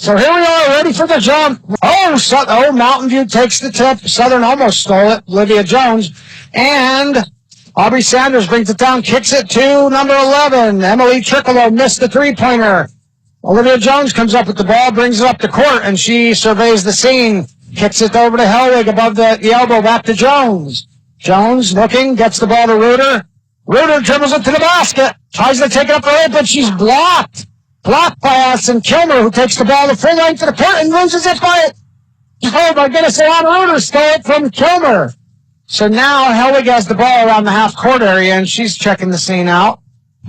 So here we are, ready for the jump. Oh, Mountain View takes the tip. Southern almost stole it. Olivia Jones. And Aubrey Sanders brings it down, kicks it to number 11. Emily Trichilo missed the three-pointer. Olivia Jones comes up with the ball, brings it up the court, and she surveys the scene. Kicks it over to Helwig above the elbow, back to Jones. Jones looking, gets the ball to Reuter. Reuter dribbles it to the basket. Tries to take it up the way, but she's blocked. Blocked by Addison. Kilmer, who takes the ball the full length to the court and loses it by it. Oh my goodness, Alana Reuter stole it from Kilmer. So now Helwig has the ball around the half-court area, and she's checking the scene out.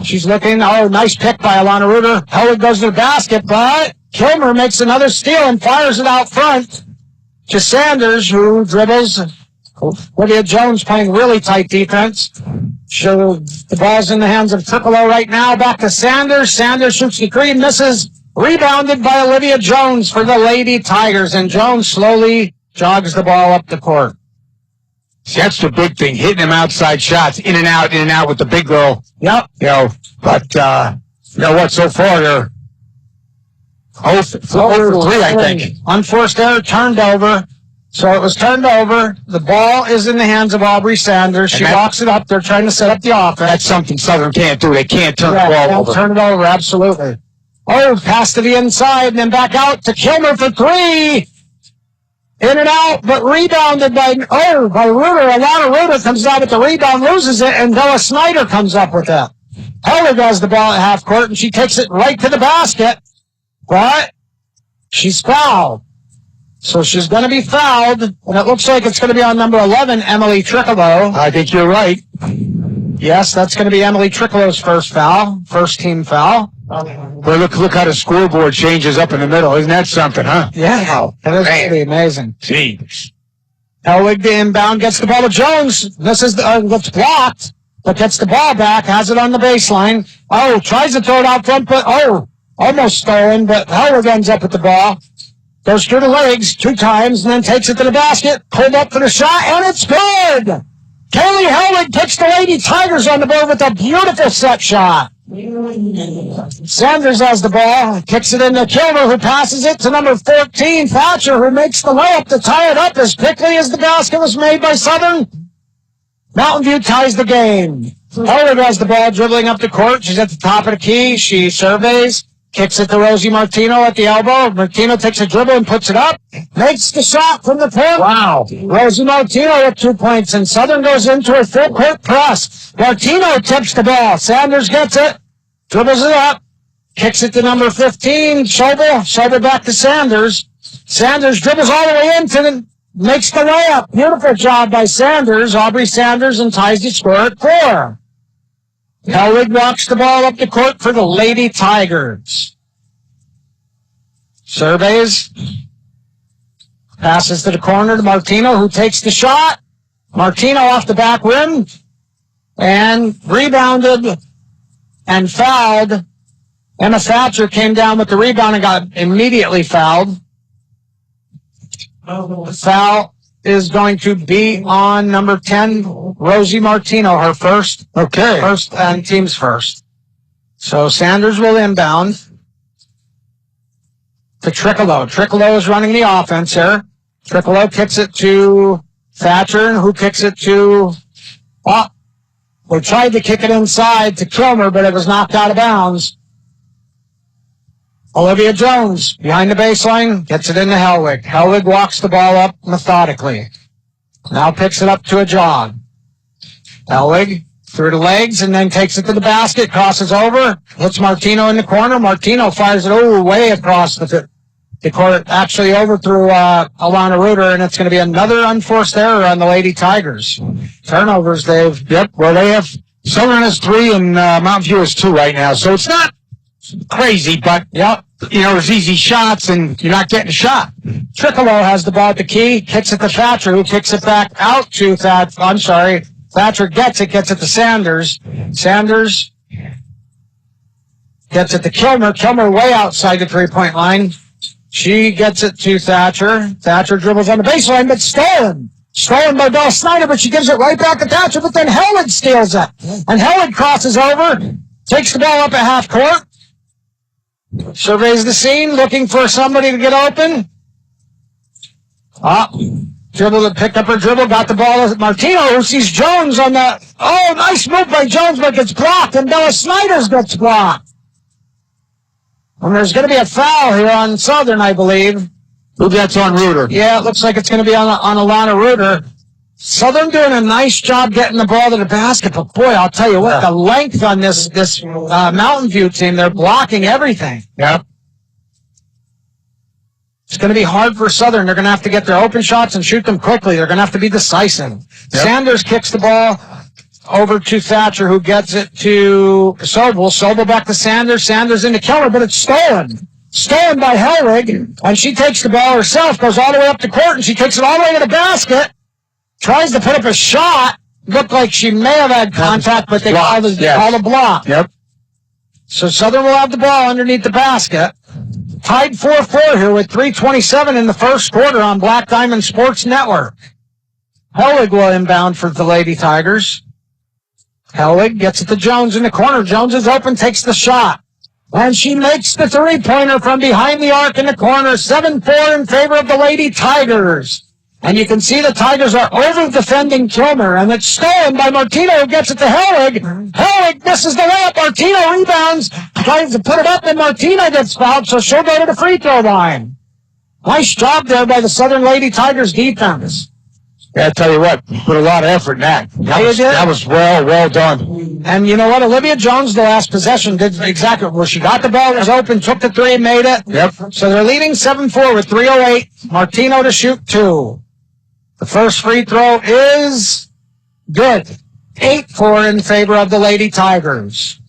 She's looking. Oh, nice pick by Alana Reuter. Helwig goes to the basket, but Kilmer makes another steal and fires it out front to Sanders, who dribbles. Olivia Jones playing really tight defense. So the ball's in the hands of Trichilo right now. Back to Sanders. Sanders shoots the three, misses. Rebounded by Olivia Jones for the Lady Tigers. And Jones slowly jogs the ball up the court. That's the big thing, hitting them outside shots, in and out with the big girl. Yep. But you know what, so far they're 0 for 3, I think. Unforced error, turned over. So it was turned over. The ball is in the hands of Aubrey Sanders. She walks it up. They're trying to set up the offense. That's something Southern can't do. They can't turn the ball over. Turn it over, absolutely. Oh, pass to the inside, and then back out to Kilmer for three. In and out, but rebounded by Reuter. Alana Reuter comes out with the rebound, loses it, and Snyder comes up with that. Helwig has the ball at half court, and she takes it right to the basket. But she's fouled. So she's going to be fouled, and it looks like it's going to be on number 11, Emily Trichilo. I think you're right. Yes, that's going to be Emily Trichilo's first team foul. Well, look how the scoreboard changes up in the middle. Isn't that something, huh? Yeah, that is pretty amazing. Jeez. Helwig the inbound, gets the ball to Jones. Gets blocked, but gets the ball back, has it on the baseline. Oh, tries to throw it out front, but almost stolen, but Helwig ends up with the ball. Goes through the legs 2 times and then takes it to the basket. Pulled up for the shot, and it's good! Kailee Helwig puts the Lady Tigers on the board with a beautiful set shot. Sanders has the ball, kicks it into Kilmer, who passes it to number 14, Thatcher, who makes the layup to tie it up as quickly as the basket was made by Southern. Mountain View ties the game. Helwig has the ball dribbling up the court. She's at the top of the key. She surveys. Kicks it to Rosie Martino at the elbow. Martino takes a dribble and puts it up. Makes the shot from the corner. Wow. Rosie Martino with 2 points, and Southern goes into a full court press. Martino tips the ball. Sanders gets it. Dribbles it up. Kicks it to number 15, Sobol. Sobol back to Sanders. Sanders dribbles all the way in makes the layup. Beautiful job by Sanders, Aubrey Sanders, and ties the score at 4. Helwig walks the ball up the court for the Lady Tigers. Surveys. Passes to the corner to Martino, who takes the shot. Martino off the back rim. And rebounded and fouled. Emma Thatcher came down with the rebound and got immediately fouled. The foul is going to be on number 10, Rosie Martino, her first. Okay. First and team's first. So Sanders will inbound to Trichilo. Trichilo is running the offense here. Trichilo kicks it to Thatcher, who kicks it to... we tried to kick it inside to Kilmer, but it was knocked out of bounds. Olivia Jones, behind the baseline, gets it into Helwig. Helwig walks the ball up methodically. Now picks it up to a jog. Helwig through the legs and then takes it to the basket, crosses over, hits Martino in the corner. Martino fires it way across the court, actually overthrew Alana Reuter, and it's going to be another unforced error on the Lady Tigers. Turnovers, Dave. Yep, well, they have Southern has 3 and Mountain View has 2 right now, so it's not crazy, but there's easy shots and you're not getting a shot. Trichilo has the ball at the key, kicks it to Thatcher, who kicks it back out to Thatcher gets it to Sanders. Sanders gets it to Kilmer. Kilmer way outside the 3-point line. She gets it to Thatcher. Thatcher dribbles on the baseline, but stolen. Stolen by Snyder, but she gives it right back to Thatcher, but then Helwig steals it. And Helwig crosses over, takes the ball up at half court. surveys the scene, looking for somebody to get open. Dribble to pick up her dribble, got the ball. Martino, who sees Jones on the... Oh, nice move by Jones, but gets blocked, and Bella Snyder's gets blocked. And there's going to be a foul here on Southern, I believe. Who gets on Reuter? Yeah, it looks like it's going to be on Alana Reuter. Southern doing a nice job getting the ball to the basket, but boy, I'll tell you what, the length on this Mountain View team, they're blocking everything. Yep. It's going to be hard for Southern. They're going to have to get their open shots and shoot them quickly. They're going to have to be decisive. Yep. Sanders kicks the ball over to Thatcher, who gets it to Sobol. Sobol back to Sanders. Sanders into Kilmer, but it's stolen. Stolen by Helwig, and she takes the ball herself, goes all the way up the court, and she takes it all the way to the basket. Tries to put up a shot. Looked like she may have had contact, but they called a block. Yep. So Southern will have the ball underneath the basket. Tied 4-4 here with 3:27 in the first quarter on Black Diamond Sports Network. Helwig will inbound for the Lady Tigers. Helwig gets it to Jones in the corner. Jones is open, takes the shot. And she makes the three-pointer from behind the arc in the corner. 7-4 in favor of the Lady Tigers. And you can see the Tigers are over-defending Kilmer, and it's stolen by Martino, who gets it to Helwig. Helwig misses the layup. Martino rebounds, tries to put it up, and Martino gets fouled, so she'll go to the free throw line. Nice job there by the Southern Lady Tigers defense. Yeah, I tell you what, put a lot of effort in that. That was well done. And you know what? Olivia Jones, the last possession, did exactly where she got the ball, was open, took the three, and made it. Yep. So they're leading 7-4 with 3:08. Martino to shoot 2. The first free throw is good. 8-4 in favor of the Lady Tigers.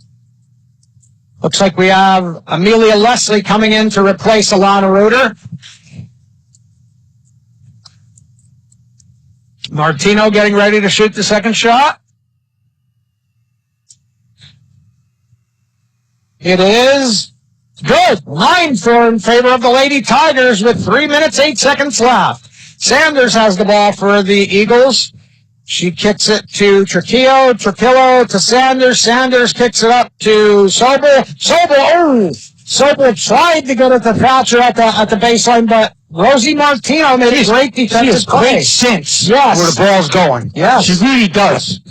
Looks like we have Amelia Leslie coming in to replace Alana Reuter. Martino getting ready to shoot the second shot. It is good. 9-4 in favor of the Lady Tigers with 3 minutes, 8 seconds left. Sanders has the ball for the Eagles. She kicks it to Trichilo. Trichilo to Sanders. Sanders kicks it up to Sobol. Sobol tried to get it to Thatcher at the baseline, but Rosie Martino made a great defensive play. Great sense where the ball's going. Yes. She really does.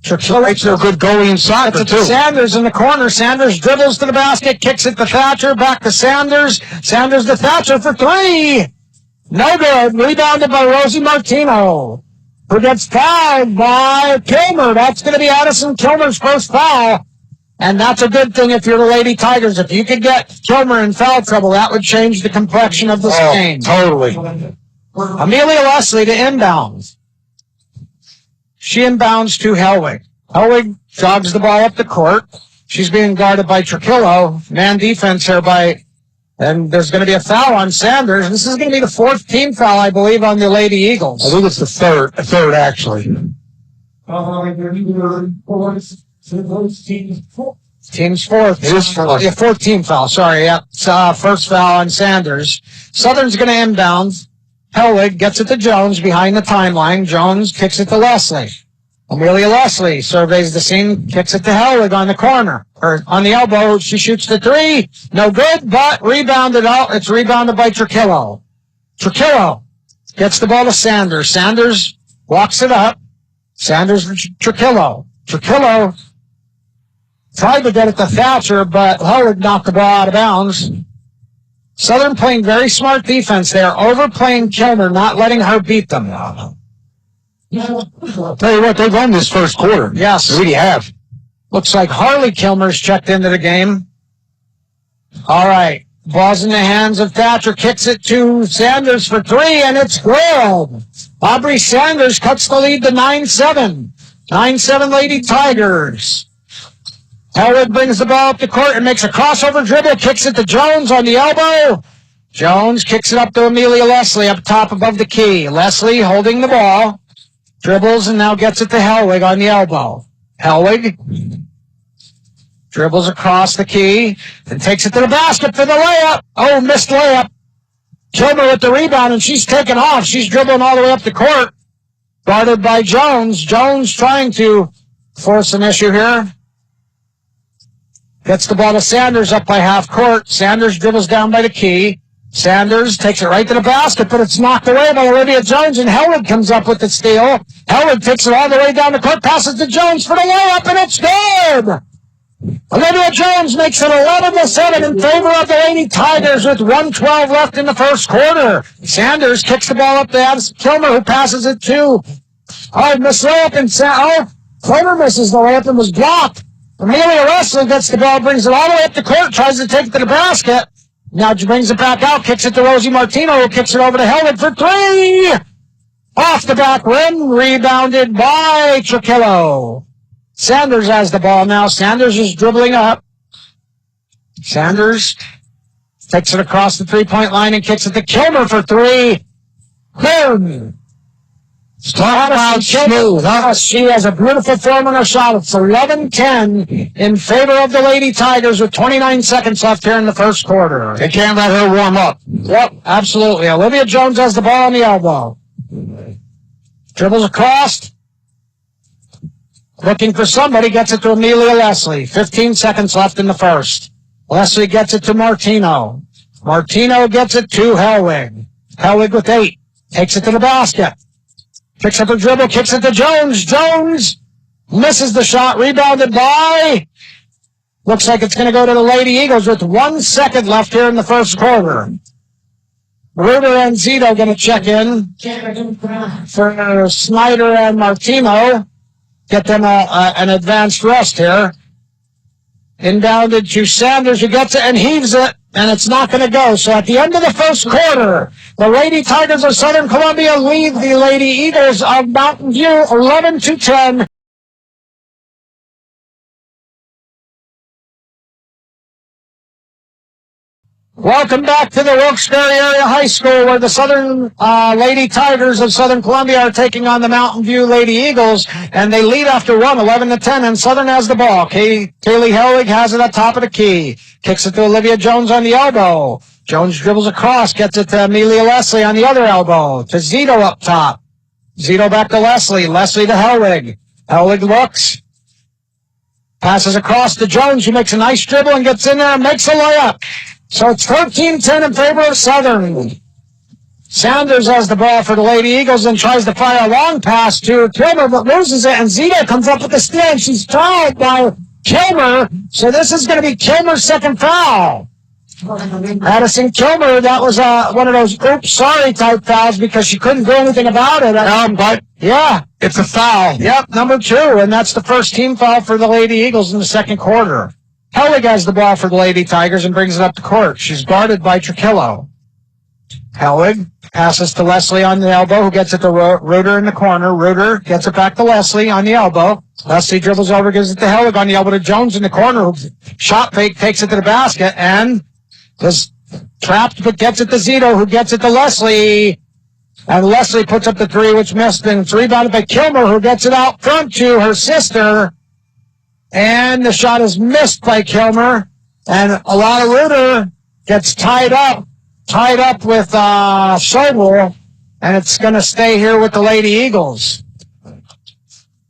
Trichilo makes her a good goalie in soccer, too. Sanders in the corner. Sanders dribbles to the basket, kicks it to Thatcher, back to Sanders. Sanders to Thatcher for 3. No good. Rebounded by Rosie Martino, who gets fouled by Kilmer. That's going to be Addison Kilmer's first foul. And that's a good thing if you're the Lady Tigers. If you could get Kilmer in foul trouble, that would change the complexion of this game. Totally. Amelia Leslie to inbound. She inbounds to Helwig. Helwig jogs the ball up the court. She's being guarded by Trichilo. Man defense here and there's going to be a foul on Sanders. This is going to be the 4th team foul, I believe, on the Lady Eagles. I think it's the third actually. Team's 4th. It is 4th. Yeah, 4th team foul. Sorry, yeah. It's, first foul on Sanders. Southern's going to inbound. Helwig gets it to Jones behind the timeline. Jones kicks it to Leslie. Amelia Leslie surveys the scene, kicks it to Helwig on the corner, or on the elbow. She shoots the 3. No good, but rebounded out. It's rebounded by Trichilo. Trichilo gets the ball to Sanders. Sanders walks it up. Sanders for Trichilo. Trichilo tried to get it to Thatcher, but Helwig knocked the ball out of bounds. Southern playing very smart defense. They are overplaying Kilmer, not letting her beat them. I'll tell you what, they've won this first quarter. Yes. They really have. Looks like Harley Kilmer's checked into the game. All right. Ball's in the hands of Thatcher. Kicks it to Sanders for 3, and it's good. Aubrey Sanders cuts the lead to 9-7. 9-7 Lady Tigers. Helwig brings the ball up the court and makes a crossover dribble. Kicks it to Jones on the elbow. Jones kicks it up to Amelia Leslie up top above the key. Leslie holding the ball. Dribbles and now gets it to Helwig on the elbow. Helwig dribbles across the key and takes it to the basket for the layup. Oh, missed layup. Kilmer with the rebound, and she's taken off. She's dribbling all the way up the court. Guarded by Jones. Jones trying to force an issue here. Gets the ball to Sanders up by half court. Sanders dribbles down by the key. Sanders takes it right to the basket, but it's knocked away by Olivia Jones, and Helwig comes up with the steal. Helwig takes it all the way down the court, passes to Jones for the layup, and it's good! Olivia Jones makes it 11-7 in favor of the Lady Tigers with 1:12 left in the first quarter. Sanders kicks the ball up to Addison Kilmer, who passes it to missed layup, and Kilmer misses the layup and was blocked. Amelia Russell gets the ball, brings it all the way up the court, tries to take it to the basket. Now brings it back out, kicks it to Rosie Martino, who kicks it over to Helwig for three! Off the back rim, rebounded by Trichilo. Sanders has the ball now. Sanders is dribbling up. Sanders takes it across the three-point line and kicks it to Kilmer for three. Boom! Talk about smooth, huh? She has a beautiful form on her shot. It's 11-10 in favor of the Lady Tigers with 29 seconds left here in the first quarter. They can't let her warm up. Yep, absolutely. Olivia Jones has the ball on the elbow. Dribbles across. Looking for somebody, gets it to Amelia Leslie. 15 seconds left in the first. Leslie gets it to Martino. Martino gets it to Helwig. Helwig with 8. Takes it to the basket. Picks up a dribble, kicks it to Jones. Jones misses the shot, rebounded by... Looks like it's going to go to the Lady Eagles with 1 second left here in the first quarter. Reuter and Zsido going to check in for Snyder and Martino. Get them an advanced rest here. Inbounded to Sanders, who gets it and heaves it, and it's not going to go. So at the end of the first quarter, the Lady Tigers of Southern Columbia lead the Lady Eagles of Mountain View 11-10. Welcome back to the Wilkes-Barre Area High School, where the Southern Lady Tigers of Southern Columbia are taking on the Mountain View Lady Eagles, and they lead after one, 11-10, and Southern has the ball. Kailee Helwig has it at top of the key. Kicks it to Olivia Jones on the elbow. Jones dribbles across, gets it to Amelia Leslie on the other elbow. To Zsido up top. Zsido back to Leslie. Leslie to Helwig. Helwig looks. Passes across to Jones, who makes a nice dribble and gets in there and makes a layup. So it's 13-10 in favor of Southern. Sanders has the ball for the Lady Eagles and tries to fire a long pass to Kilmer, but loses it, and Zsido comes up with the steal, and she's fouled by Kilmer. So this is going to be Kilmer's second foul. Addison Kilmer, that was one of those oops, sorry type fouls because she couldn't do anything about it. But yeah, it's a foul. Yep, number 2, and that's the first team foul for the Lady Eagles in the second quarter. Helwig has the ball for the Lady Tigers and brings it up the court. She's guarded by Trichilo. Helwig passes to Leslie on the elbow, who gets it to Reuter in the corner. Reuter gets it back to Leslie on the elbow. Leslie dribbles over, gives it to Helwig on the elbow to Jones in the corner, who shot fake, takes it to the basket, and is trapped, but gets it to Zsido, who gets it to Leslie. And Leslie puts up the three, which missed, and it's rebounded by Kilmer, who gets it out front to her sister. And the shot is missed by Kilmer. And Alana Reuter gets tied up with Sobol, and it's going to stay here with the Lady Eagles.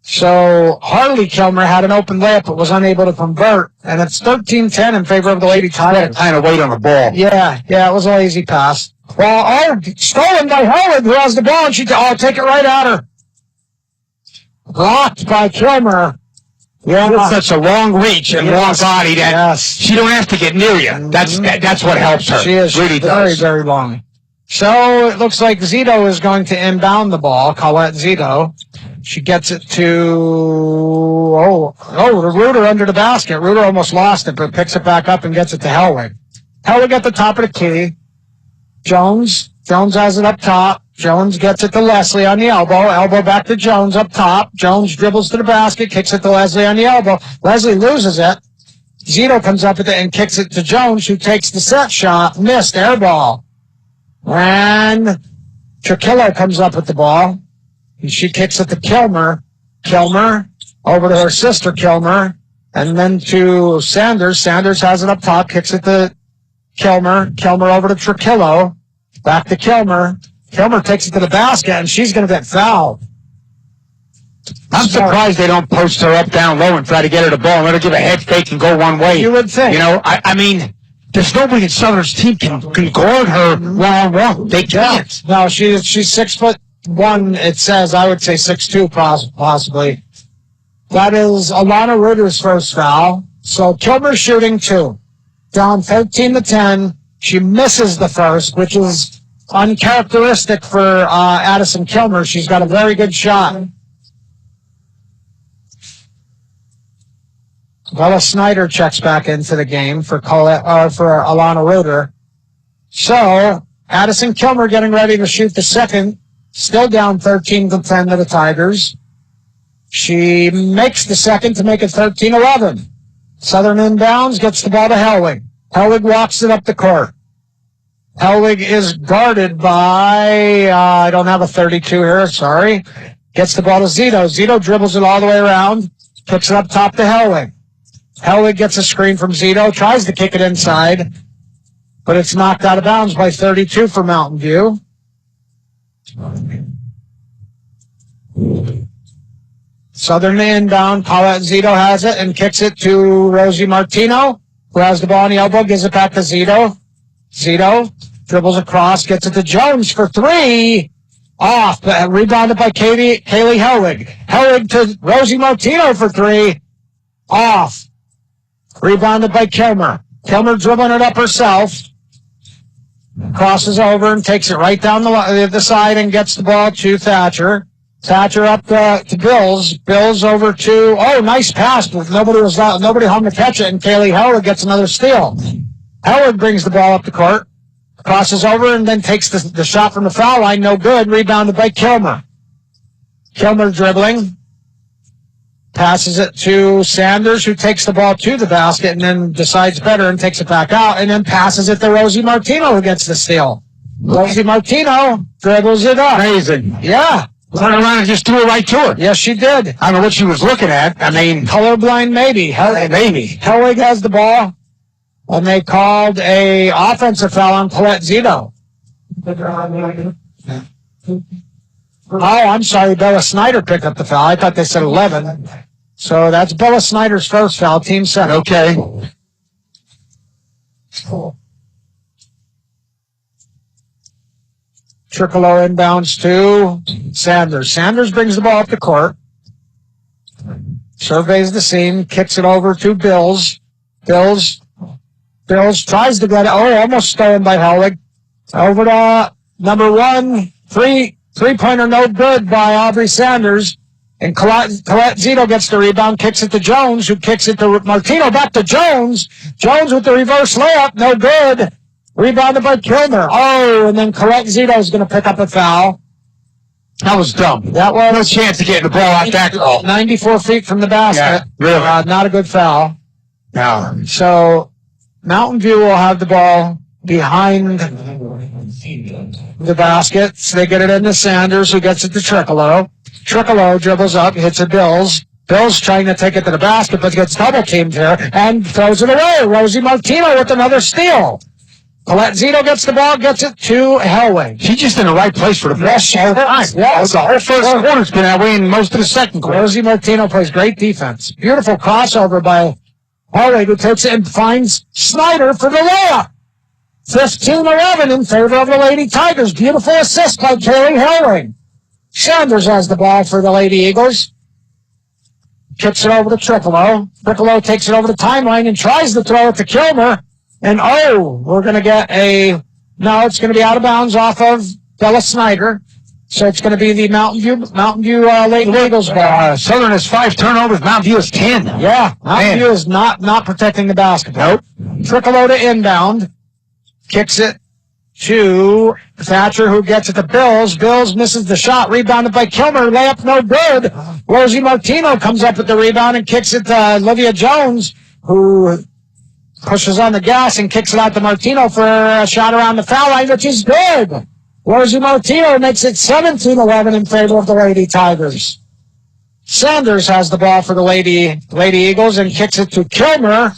So Harley Kilmer had an open layup but was unable to convert, and it's 13-10 in favor of the Lady Tigers. Kind of weight on the ball. Yeah, it was a lazy pass. Well, stolen by Helwig, who has the ball, and take it right at her. Blocked by Kilmer. Yeah, that's such a long reach and long body that she don't have to get near you. That's what helps her. She is really very, very long. So it looks like Zsido is going to inbound the ball. Colette Zsido. She gets it to the Reuter under the basket. Reuter almost lost it, but picks it back up and gets it to Helwig. Helwig at the top of the key. Jones has it up top. Jones gets it to Leslie on the elbow. Elbow back to Jones up top. Jones dribbles to the basket, kicks it to Leslie on the elbow. Leslie loses it. Zsido comes up with it and kicks it to Jones, who takes the set shot. Missed, air ball. And Trichilo comes up with the ball. And she kicks it to Kilmer. Kilmer over to her sister Kilmer. And then to Sanders. Sanders has it up top, kicks it to Kilmer. Kilmer over to Trichilo. Back to Kilmer. Kilmer takes it to the basket, and she's going to get fouled. I'm surprised they don't post her up down low and try to get her the ball and let her give a head fake and go one way. You would think. You know, I mean, there's nobody in Southern's team can guard her one-on-one. They can't. No, she's 6'1". It says, I would say 6'2", possibly. That is Alana Reuter's first foul. So Kilmer shooting 2. Down 13-10. She misses the first, which is uncharacteristic for Addison Kilmer. She's got a very good shot. Bella Snyder checks back into the game for Colette, for Alana Reuter. So Addison Kilmer getting ready to shoot the second. Still down 13-10 to the Tigers. She makes the second to make it 13-11. Southern inbounds, gets the ball to Helwig. Helwig walks it up the court. Helwig is guarded by, I don't have a 32 here, sorry. Gets the ball to Zsido. Zsido dribbles it all the way around, kicks it up top to Helwig. Helwig gets a screen from Zsido, tries to kick it inside, but it's knocked out of bounds by 32 for Mountain View. Southern inbound, Colette Zsido has it and kicks it to Rosie Martino, who has the ball on the elbow, gives it back to Zsido. Zsido dribbles across, gets it to Jones for 3. Off, rebounded by Kailee Helwig. Helwig to Rosie Martino for 3. Off. Rebounded by Kilmer. Kilmer dribbling it up herself. Crosses over and takes it right down the side and gets the ball to Thatcher. Thatcher up to Bills. Bills over to, nice pass. Nobody home to catch it, and Kailee Helwig gets another steal. Helwig brings the ball up the court. Crosses over and then takes the shot from the foul line. No good. Rebounded by Kilmer. Kilmer dribbling. Passes it to Sanders, who takes the ball to the basket and then decides better and takes it back out, and then passes it to Rosie Martino, who gets the steal. Rosie Martino dribbles it up. Amazing. Yeah. Turned around and just threw it right to her. Yes, she did. I don't know what she was looking at. I mean, colorblind, maybe. Maybe. Helwig has the ball, and they called a offensive foul on Colette Zsido. Oh, I'm sorry. Bella Snyder picked up the foul. I thought they said 11. So that's Bella Snyder's first foul, team 7. Okay. Trichilo inbounds to Sanders. Sanders brings the ball up the court. Surveys the scene, kicks it over to Bills. Bills tries to get it. Almost stolen by Helwig. Over to number 1, 3-pointer no good by Aubrey Sanders. And Colette Zsido gets the rebound, kicks it to Jones, who kicks it to Martino, back to Jones. Jones with the reverse layup, no good. Rebounded by Kilmer. And then Colette Zsido is going to pick up a foul. That was dumb. That was no chance to get the ball out that call. 94 feet from the basket. Yeah, really. Not a good foul. No. So Mountain View will have the ball behind the basket. So they get it into Sanders, who gets it to Trichilo. Trichilo dribbles up, hits it Bills. Bills trying to take it to the basket, but gets double teamed here and throws it away. Rosie Martino with another steal. Colette Zsido gets the ball, gets it to Helwig. She's just in the right place for the best whole time. Yes. The whole first quarter's been that way in most of the second quarter. Rosie Martino plays great defense. Beautiful crossover by Helwig, who takes it and finds Snyder for the layup. 15-11 in favor of the Lady Tigers. Beautiful assist by Kailee Helwig. Sanders has the ball for the Lady Eagles. Kicks it over to Trichilo. Trichilo takes it over the timeline and tries to throw it to Kilmer. And we're going to get it's going to be out of bounds off of Bella Snyder. So it's going to be the Mountain View Lady Eagles ball. Southern has 5 turnovers. Mountain View has 10. Yeah, Mountain View is not protecting the basketball. Nope. Trichilo to inbound. Kicks it to Thatcher, who gets it to Bills. Bills misses the shot. Rebounded by Kilmer. Layup no good. Rosie Martino comes up with the rebound and kicks it to Olivia Jones, who pushes on the gas and kicks it out to Martino for a shot around the foul line, which is good. Rosie Martino makes it 17-11 in favor of the Lady Tigers. Sanders has the ball for the Lady Eagles and kicks it to Kilmer.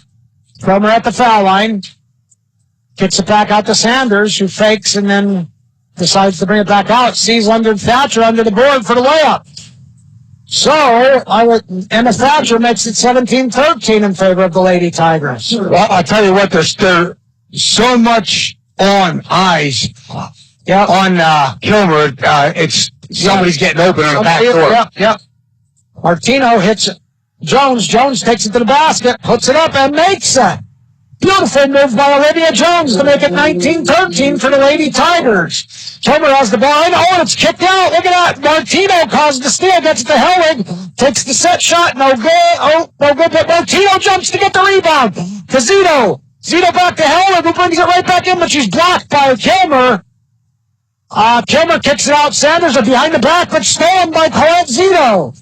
Kilmer at the foul line. Kicks it back out to Sanders, who fakes and then decides to bring it back out. Sees under Thatcher under the board for the layup. So, Emma Thatcher makes it 17-13 in favor of the Lady Tigers. Well, I'll tell you what, there's so much eyes on Kilmer. It's somebody's getting open on the back door. Yep. Martino hits Jones. Jones takes it to the basket, puts it up, and makes it. Beautiful move by Olivia Jones to make it 19-13 for the Lady Tigers. Kilmer has the ball, and it's kicked out. Look at that. Martino caused the steal, gets it to Helwig, takes the set shot, no good. No good, but Martino jumps to get the rebound. To Zsido. Zsido back to Helwig, who brings it right back in, but she's blocked by Kilmer. Kilmer kicks it out. Sanders are behind the back, but stolen by Colette. Zsido.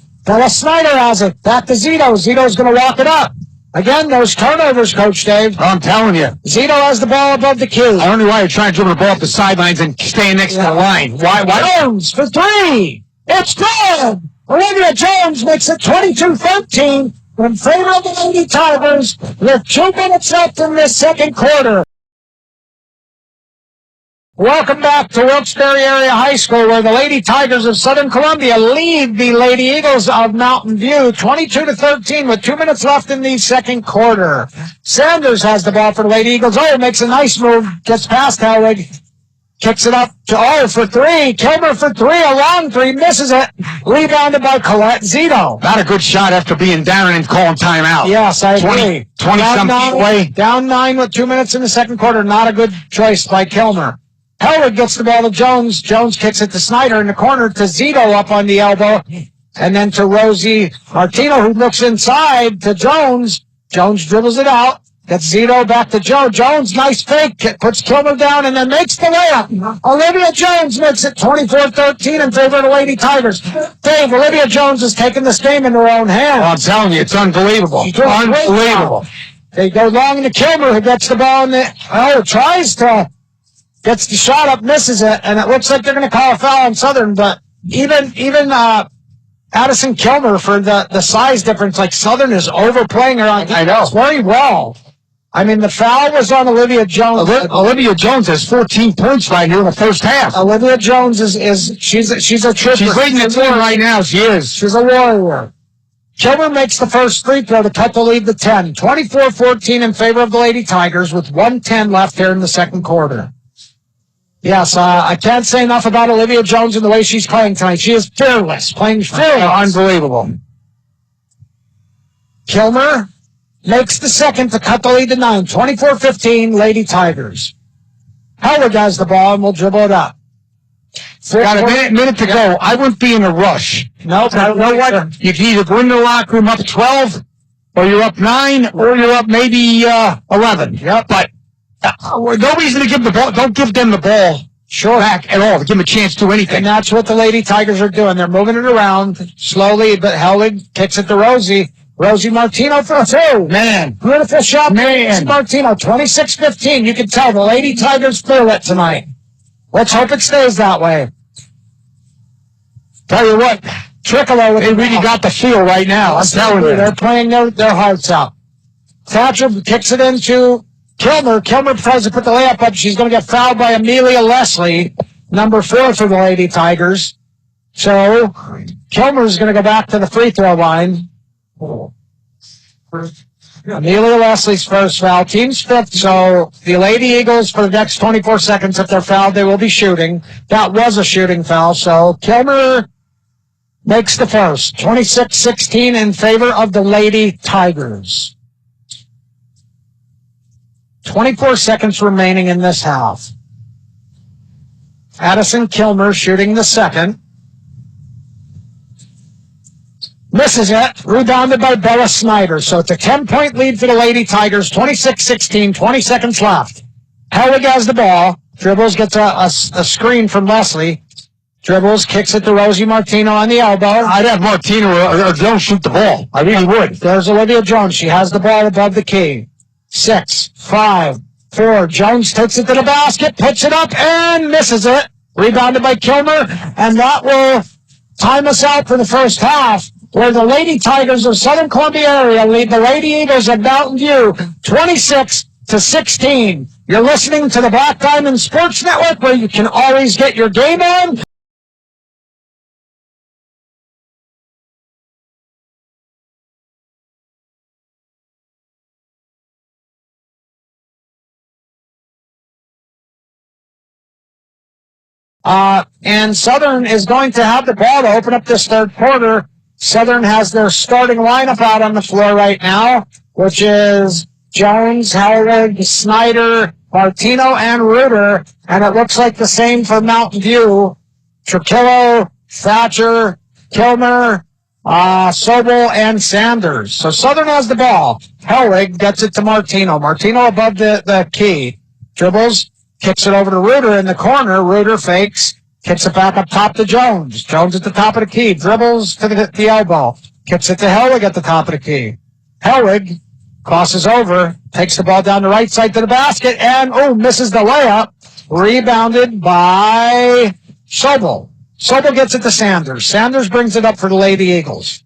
Snyder has it. Back to Zsido. Zsido's going to walk it up. Again, those turnovers, Coach Dave. I'm telling you. Zsido has the ball above the key. I don't know why you're trying to dribble the ball up the sidelines and staying next to the line. Why? Jones for three. It's good. Olivia Jones makes it 22-13 in favor of the Lady Tigers with 2 minutes left in this second quarter. Welcome back to Wilkes-Barre Area High School, where the Lady Tigers of Southern Columbia lead the Lady Eagles of Mountain View 22-13 with 2 minutes left in the second quarter. Sanders has the ball for the Lady Eagles. Makes a nice move, gets past Helwig, kicks it up to for three. Kilmer for three, a long three, misses it. Rebounded by Colette. Zsido. Not a good shot after being down and calling timeout. Yes, I agree. 20-some feet away. Down 9 with 2 minutes in the second quarter. Not a good choice by Kilmer. Helwig gets the ball to Jones. Jones kicks it to Snyder in the corner to Zsido up on the elbow. And then to Rosie Martino, who looks inside to Jones. Jones dribbles it out. Gets Zsido back to Jones, nice fake. Puts Kilmer down and then makes the layup. Olivia Jones makes it 24-13 in favor of the Lady Tigers. Dave, Olivia Jones has taken this game into her own hands. I'm telling you, it's unbelievable. Unbelievable. They go long to Kilmer, who gets the ball in tries to... Gets the shot up, misses it, and it looks like they're going to call a foul on Southern, but even Addison Kilmer, for the size difference, like Southern is overplaying her on defense very well. I mean, the foul was on Olivia Jones. Olivia Jones has 14 points right here in the first half. Olivia Jones she's a tripper. She's leading the team right now. She is. She's a warrior. Kilmer makes the first free throw to cut the lead to 10. 24-14 in favor of the Lady Tigers with 1:10 left here in the second quarter. Yes, I can't say enough about Olivia Jones and the way she's playing tonight. She is fearless, playing fearless. Unbelievable. Kilmer makes the second to cut the lead to 9. 24-15, Lady Tigers. Helwig has the ball and will dribble it up. Got a minute to go. I wouldn't be in a rush. No, you know what? You can either go in the locker room up 12, or you're up 9, or you're up maybe 11. Yep. But nobody's going to give the ball. Don't give them the ball back at all. Give them a chance to do anything. And that's what the Lady Tigers are doing. They're moving it around slowly, but Helwig kicks it to Rosie. Rosie Martino for two. Man. Beautiful shot. Man. Martino, 26-15. You can tell the Lady Tigers feel it tonight. Let's hope it stays that way. Tell you what, Trichilo. They really got the feel right now. I'm telling you. They're playing their hearts out. Thatcher kicks it into Kilmer. Kilmer tries to put the layup up. She's going to get fouled by Amelia Leslie, number 4 for the Lady Tigers. So Kilmer's going to go back to the free throw line. Amelia Leslie's first foul. Team's 5th, so the Lady Eagles, for the next 24 seconds, if they're fouled, they will be shooting. That was a shooting foul, so Kilmer makes the first. 26-16 in favor of the Lady Tigers. 24 seconds remaining in this half. Addison Kilmer shooting the second. Misses it. Rebounded by Bella Snyder. So it's a 10-point lead for the Lady Tigers. 26-16, 20 seconds left. Helwig has the ball. Dribbles, gets a screen from Leslie. Dribbles, kicks it to Rosie Martino on the elbow. I'd have Martino or Jones shoot the ball. I really would. There's Olivia Jones. She has the ball above the key. 6, 5, 4. Jones takes it to the basket, puts it up, and misses it. Rebounded by Kilmer. And that will time us out for the first half, where the Lady Tigers of Southern Columbia area lead the Lady Eagles of Mountain View 26-16. You're listening to the Black Diamond Sports Network, where you can always get your game on. And Southern is going to have the ball to open up this third quarter. Southern has their starting lineup out on the floor right now, which is Jones, Helwig, Snyder, Martino, and Reuter. And it looks like the same for Mountain View. Trichilo, Thatcher, Kilmer, Sobol, and Sanders. So Southern has the ball. Helwig gets it to Martino. Martino above the key. Dribbles, kicks it over to Reuter in the corner. Reuter fakes. Kicks it back up top to Jones. Jones at the top of the key. Dribbles to the elbow. Kicks it to Helwig at the top of the key. Helwig crosses over. Takes the ball down the right side to the basket. And, misses the layup. Rebounded by Sobol. Sobol gets it to Sanders. Sanders brings it up for the Lady Eagles.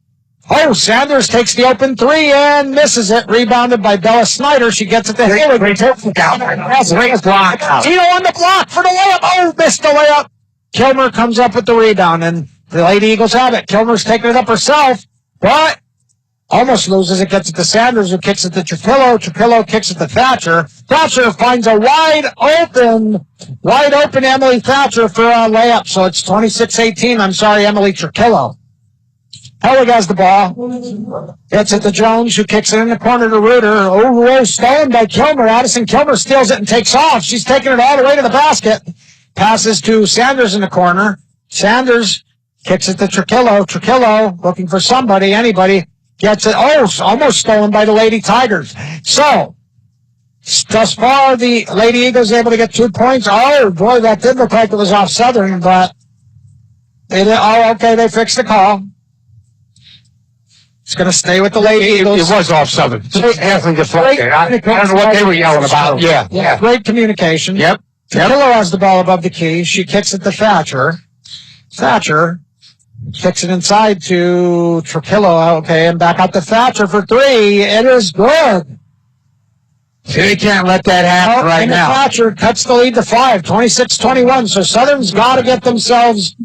Sanders takes the open three and misses it. Rebounded by Bella Snyder. She gets it to Helwig. Tino on the block for the layup. Missed the layup. Kilmer comes up with the rebound, and the Lady Eagles have it. Kilmer's taking it up herself, but almost loses it. Gets it to Sanders, who kicks it to Trichilo. Trichilo kicks it to Thatcher. Thatcher finds a wide open Emily Thatcher for a layup. So it's 26-18. I'm sorry, Emily Trichilo. Helwig has the ball. Gets it to Jones, who kicks it in the corner to Reuter. Stolen by Kilmer. Addison Kilmer steals it and takes off. She's taking it all the way to the basket. Passes to Sanders in the corner. Sanders kicks it to Trichilo. Trichilo, looking for somebody, anybody, gets it. Almost stolen by the Lady Tigers. So, thus far, the Lady Eagles able to get 2 points. That did look like it was off Southern, but they fixed the call. It's going to stay with the Lady Eagles. It was off Southern. Definitely deflected. I don't know what they were yelling about. Yeah. Great communication. Yep. Trichilo has the ball above the key. She kicks it to Thatcher. Thatcher kicks it inside to Trichilo. And back out to Thatcher for three. It is good. They can't let that happen right now. Thatcher cuts the lead to 5, 26-21. So Southern's got to get themselves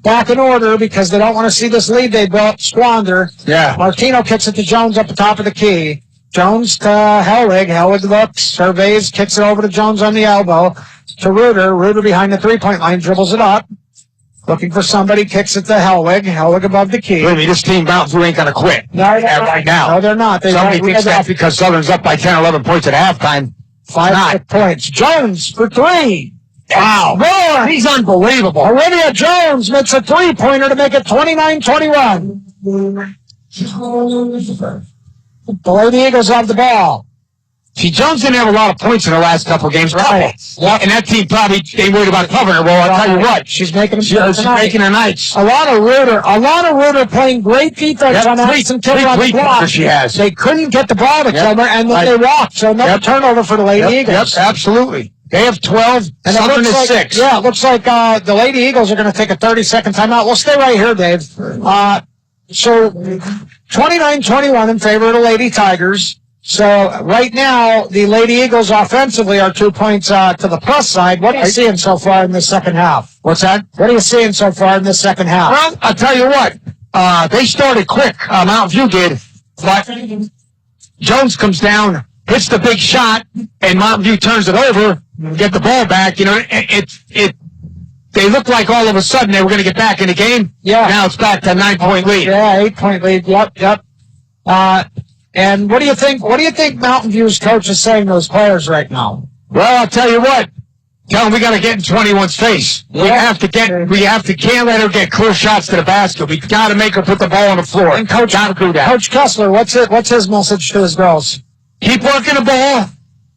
back in order because they don't want to see this lead they built squander. Yeah. Martino kicks it to Jones up the top of the key. Jones to Helwig. Helwig looks, surveys, kicks it over to Jones on the elbow. To Reuter. Reuter behind the three-point line, dribbles it up. Looking for somebody, kicks it to Helwig. Helwig above the key. Believe me, this team Mountain View ain't going to quit. Right now. No, they're not. Somebody thinks that because Southern's up by 10, 11 points at halftime. 5 points. Jones for three. Wow. More. He's unbelievable. Olivia Jones makes a three-pointer to make it 29-21. The Lady Eagles have the ball. See, Jones didn't have a lot of points in the last couple of games. Right. Yep. And that team probably ain't worried about covering her. Well, I'll tell you what. She's making She's making her nights. Alana Reuter playing great defense on Addison Kilmer on the block. She has. They couldn't get the ball to Kilmer, and then they walked. So another turnover for the Lady Eagles. Yep, absolutely. They have 12, and Southern is 6. Yeah, it looks like the Lady Eagles are going to take a 30-second timeout. We'll stay right here, Dave. So 29-21 in favor of the Lady Tigers. So right now, the Lady Eagles offensively are 2 points to the plus side. What are you seeing so far in this second half? What's that? What are you seeing so far in this second half? Well, I'll tell you what. They started quick. Mountain View did. But Jones comes down, hits the big shot, and Mountain View turns it over, get the ball back. You know, they looked like all of a sudden they were going to get back in the game. Yeah. Now it's back to a 9-point lead. Yeah, 8-point lead. Yep. And what do you think? What do you think Mountain View's coach is saying to those players right now? Well, I'll tell you what. Tell them we got to get in 21's face. Yeah. Can't let her get clear shots to the basket. We got to make her put the ball on the floor. And Coach Kessler, what's his message to his girls? Keep working the ball.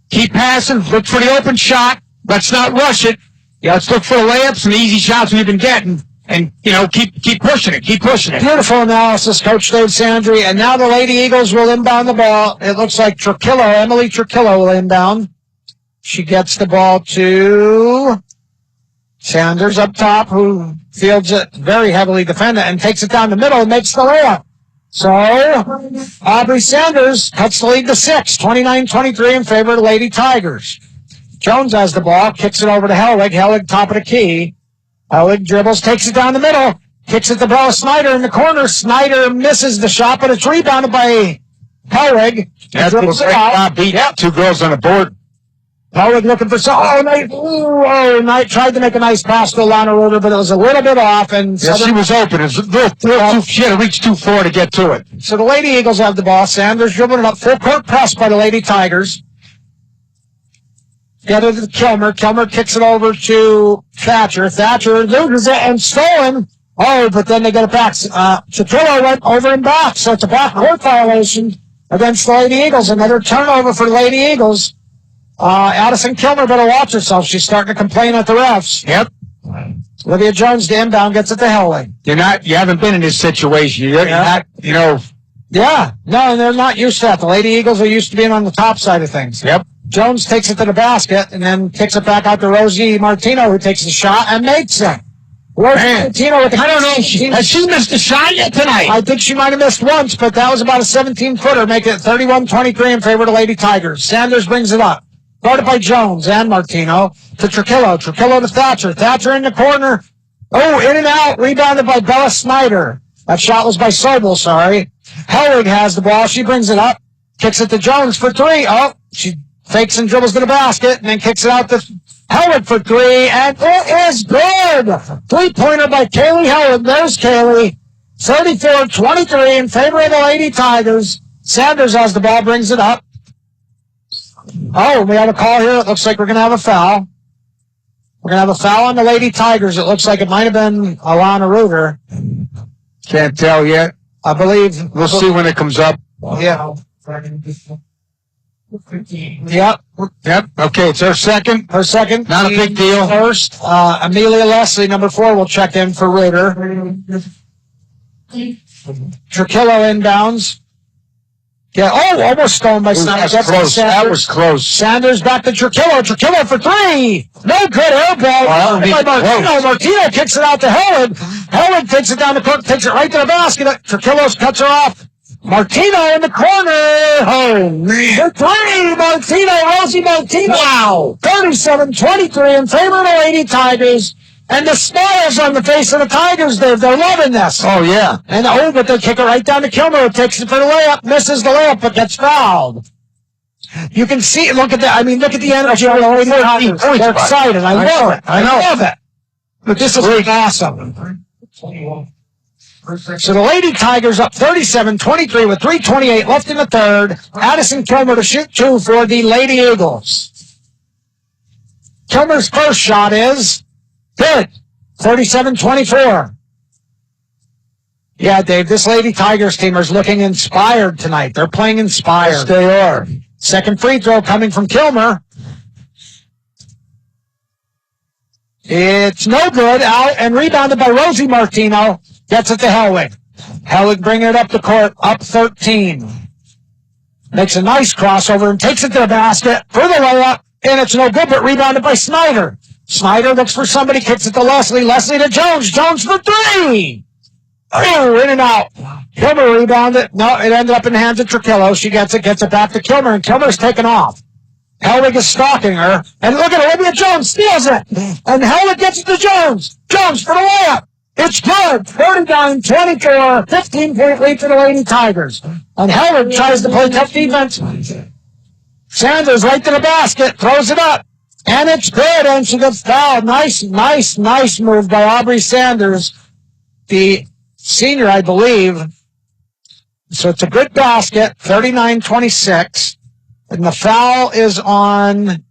Keep passing. Look for the open shot. Let's not rush it. Let's look for the layups and the easy shots we've been getting. And, keep pushing it. Keep pushing it. Beautiful analysis, Coach Dave Sandry. And now the Lady Eagles will inbound the ball. It looks like Emily Trichilo will inbound. She gets the ball to Sanders up top, who fields it very heavily defended and takes it down the middle and makes the layup. So, Aubrey Sanders cuts the lead to 6, 29-23 in favor of the Lady Tigers. Jones has the ball, kicks it over to Helwig. Helwig, top of the key. Helwig dribbles, takes it down the middle, kicks it to Bella Snyder in the corner. Snyder misses the shot, but it's rebounded by Helwig. That's a great job beating out 2 girls on the board. Helwig looking for Knight tried to make a nice pass to Alana Reuter, but it was a little bit off. And yeah, she was open. It was a little she had to reach too far to get to it. So the Lady Eagles have the ball. Sanders dribbling it up. Full court press by the Lady Tigers. Together to Kilmer. Kilmer kicks it over to Thatcher. Thatcher loses it and stolen. Oh, but then they get it back. Trichilo went over and back, so it's a backcourt violation against the Lady Eagles. Another turnover for the Lady Eagles. Addison Kilmer better watch herself. She's starting to complain at the refs. Yep. Olivia Jones, the inbound, gets it to Helwig. You haven't been in this situation. You're not, Yeah, no, and they're not used to that. The Lady Eagles are used to being on the top side of things. Yep. Jones takes it to the basket and then kicks it back out to Rosie Martino, who takes the shot and makes it. Martino with I don't know. Has she missed a shot yet tonight? I think she might have missed once, but that was about a 17-footer, making it 31-23 in favor of the Lady Tigers. Sanders brings it up. Guarded by Jones and Martino to Trichilo. Trichilo to Thatcher. Thatcher in the corner. Oh, in and out. Rebounded by Bella Snyder. That shot was by Sobol, sorry. Helwig has the ball. She brings it up. Kicks it to Jones for three. Oh, she fakes and dribbles to the basket and then kicks it out to Helwig for three. And it is good. Three-pointer by Kailee Helwig. There's Kailee. 34-23 in favor of the Lady Tigers. Sanders has the ball, brings it up. Oh, we have a call here. It looks like we're going to have a foul. We're going to have a foul on the Lady Tigers. It looks like it might have been Alana Reuter. Can't tell yet. I believe. We'll see when it comes up. Yeah. Yep. Okay, it's her second. Her second. Not a big deal. First, Amelia Leslie, number 4, will check in for Reuter. Trichilo inbounds. Yeah, almost stolen by Snyder. That was close. Sanders back to Trichilo. Trichilo for three. No good air ball. Martino kicks it out to Helwig. Helwig takes it down the court, takes it right to the basket. Trichilo cuts her off. Martino in the corner. Oh, for three. Martino, Rosie Martino. Wow. 37-23 in favor of the Lady Tigers. And the smiles on the face of the Tigers, they're loving this. Oh, yeah. And but they kick it right down to Kilmer, who takes it for the layup, misses the layup, but gets fouled. You can see, look at the energy of the Lady Tigers. They're excited. I love it. I love it. But this is awesome. So the Lady Tigers up 37-23 with 3:28 left in the third. Addison Kilmer to shoot two for the Lady Eagles. Kilmer's first shot is good. 37-24. Yeah, Dave, this Lady Tigers team is looking inspired tonight. They're playing inspired. Yes, they are. Second free throw coming from Kilmer. It's no good. Out and rebounded by Rosie Martino. Gets it to Helwig. Helwig bringing it up the court. Up 13. Makes a nice crossover and takes it to the basket for the layup. And it's no good, but rebounded by Snyder. Snyder looks for somebody, kicks it to Leslie. Leslie to Jones. Jones for three. Oh, in and out. Kilmer rebounded. No, it ended up in the hands of Trichilo. She gets it back to Kilmer, and Kilmer's taken off. Helwig is stalking her. And look at Olivia Jones steals it. And Helwig gets it to Jones. Jones for the layup. It's good. 39-24. 15-point lead for the Lady Tigers. And Helwig tries to play tough defense. Sanders right to the basket. Throws it up. And it's good. And she gets fouled. Nice move by Aubrey Sanders, the senior, I believe. So it's a good basket. 39-26. And the foul is on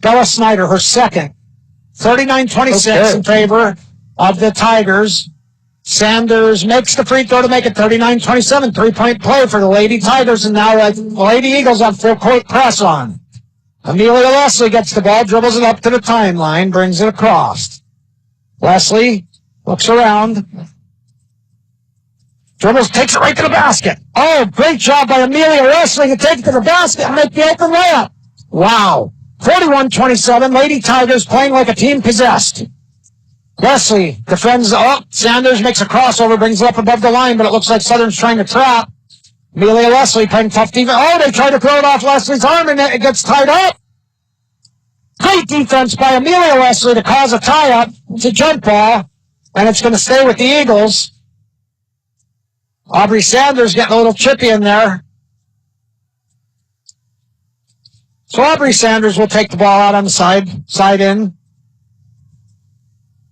Bella Snyder, her second. 39-26 in favor of the Tigers. Sanders makes the free throw to make it 39-27. Three-point play for the Lady Tigers. And now the Lady Eagles have full court press on. Amelia Leslie gets the ball, dribbles it up to the timeline, brings it across. Leslie looks around. Dribbles, takes it right to the basket. Oh, great job by Amelia Leslie to take it to the basket and make the open layup. Wow. 41-27, Lady Tigers playing like a team possessed. Leslie defends up. Sanders makes a crossover, brings it up above the line, but it looks like Southern's trying to trap. Amelia Leslie playing tough defense. Oh, they try to throw it off Leslie's arm, and it gets tied up. Great defense by Amelia Leslie to cause a tie-up. It's a jump ball, and it's going to stay with the Eagles. Aubrey Sanders getting a little chippy in there. So Aubrey Sanders will take the ball out on the side in.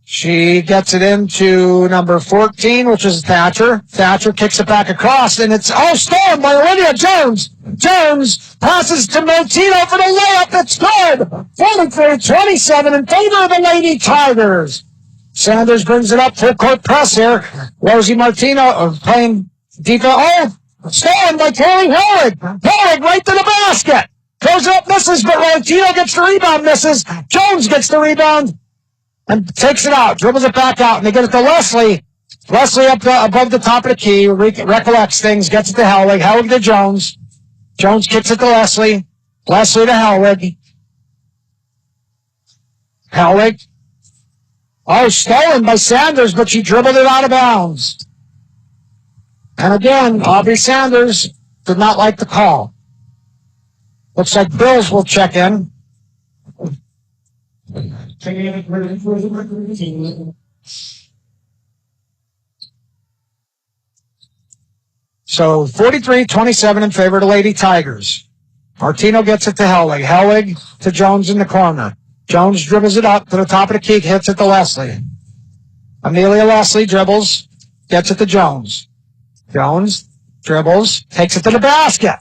She gets it into number 14, which is Thatcher. Thatcher kicks it back across, and it's stolen by Olivia Jones. Jones passes to Martino for the layup. It's good. 43-27 in favor of the Lady Tigers. Sanders brings it up, full court press here. Rosie Martino playing defense. Stolen by Helwig. Helwig right to the basket. Throws it up, misses, but Martino gets the rebound, misses. Jones gets the rebound and takes it out, dribbles it back out, and they get it to Leslie. Leslie up above the top of the key, recollects things, gets it to Helwig. Helwig to Jones. Jones kicks it to Leslie. Leslie to Helwig. Helwig. Stolen by Sanders, but she dribbled it out of bounds. And again, Aubrey Sanders did not like the call. Looks like Bills will check in. So 43-27 in favor of the Lady Tigers. Martino gets it to Helwig. Helwig to Jones in the corner. Jones dribbles it up to the top of the key, hits it to Leslie. Amelia Leslie dribbles, gets it to Jones. Jones dribbles, takes it to the basket.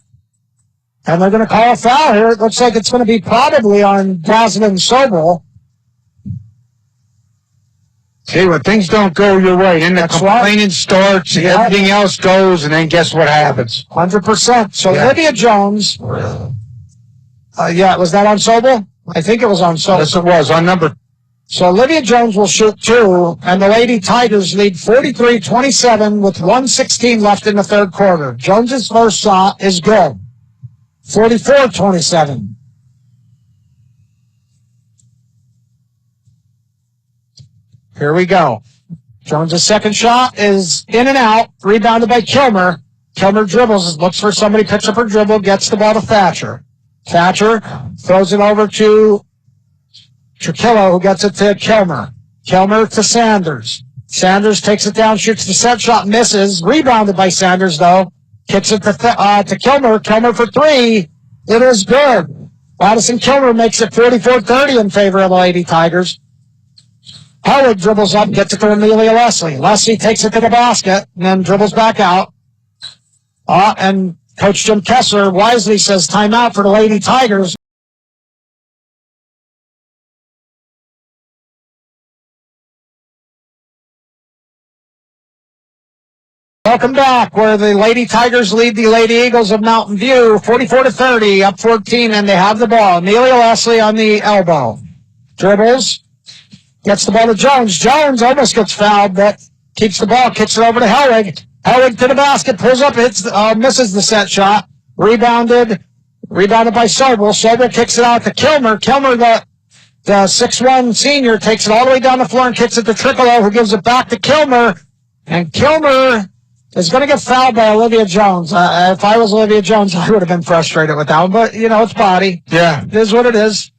And they're going to call a foul here. It looks like it's going to be probably on Dazlyn and Sobol. See, when things don't go your way, then the complaining starts, and everything else goes, and then guess what happens? 100%. So Olivia Jones, was that on Sobol? I think it was on Sobol. Yes, it was, on number. So Olivia Jones will shoot 2, and the Lady Tigers lead 43-27 with 1:16 left in the third quarter. Jones's first shot is good. 44-27. Here we go. Jones' second shot is in and out, rebounded by Kilmer. Kilmer dribbles, looks for somebody, picks up her dribble, gets the ball to Thatcher. Thatcher throws it over to Trichilo, who gets it to Kilmer. Kilmer to Sanders. Sanders takes it down, shoots the set shot, misses. Rebounded by Sanders, though. Kicks it to Kilmer. Kilmer for 3. It is good. Addison Kilmer makes it 44-30 in favor of the Lady Tigers. Howard dribbles up, gets it to Amelia Leslie. Leslie takes it to the basket, and then dribbles back out. And Coach Jim Kessler wisely says timeout for the Lady Tigers. Welcome back, where the Lady Tigers lead the Lady Eagles of Mountain View 44-30, up 14, and they have the ball. Amelia Leslie on the elbow. Dribbles. Gets the ball to Jones. Jones almost gets fouled, but keeps the ball, kicks it over to Helwig. Helwig to the basket, pulls up, misses the set shot. Rebounded by Sobol. Sobol kicks it out to Kilmer. Kilmer, the 6'1 senior, takes it all the way down the floor and kicks it to Trichilo, who gives it back to Kilmer. And Kilmer is going to get fouled by Olivia Jones. If I was Olivia Jones, I would have been frustrated with that one. But, it's body. Yeah. It is what it is.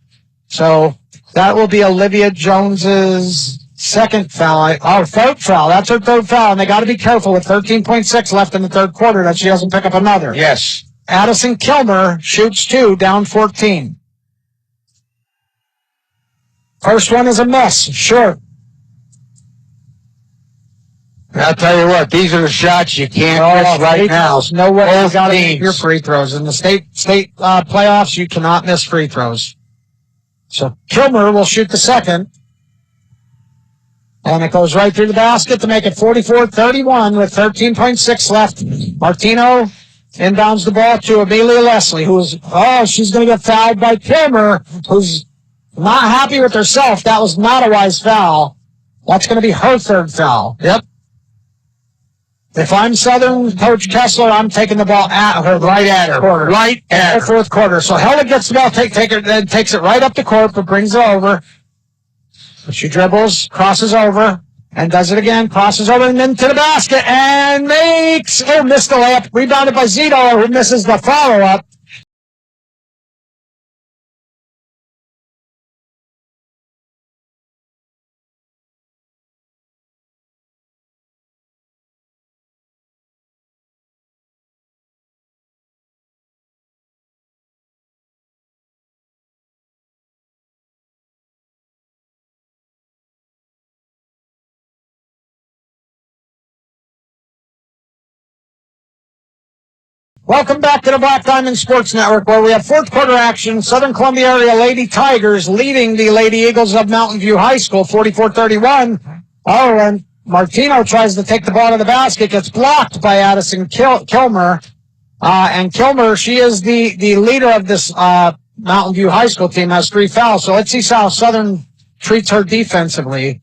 So that will be Olivia Jones's second foul. Third foul. That's her third foul. And they got to be careful with 13.6 left in the third quarter that she doesn't pick up another. Yes. Addison Kilmer shoots 2, down 14. First one is a miss. Sure. I'll tell you what, these are the shots you can't miss right now. No way. You got to hit your free throws. In the state playoffs, you cannot miss free throws. So Kilmer will shoot the second. And it goes right through the basket to make it 44-31 with 13.6 left. Martino inbounds the ball to Amelia Leslie, she's going to get fouled by Kilmer, who's not happy with herself. That was not a wise foul. That's going to be her third foul. Yep. If I'm Southern Coach Kessler, I'm taking the ball at her, right at her. Right at her. Fourth quarter. So Helwig gets the ball, takes it right up the court, but brings it over. She dribbles, crosses over, and does it again. Crosses over and then to the basket and missed the layup. Rebounded by Zsido, who misses the follow-up. Welcome back to the Black Diamond Sports Network, where we have fourth quarter action. Southern Columbia area Lady Tigers leading the Lady Eagles of Mountain View High School, 44-31. Oh, and Martino tries to take the ball to the basket, gets blocked by Addison Kilmer. And Kilmer, she is the leader of this Mountain View High School team, has 3 fouls. So let's see how Southern treats her defensively.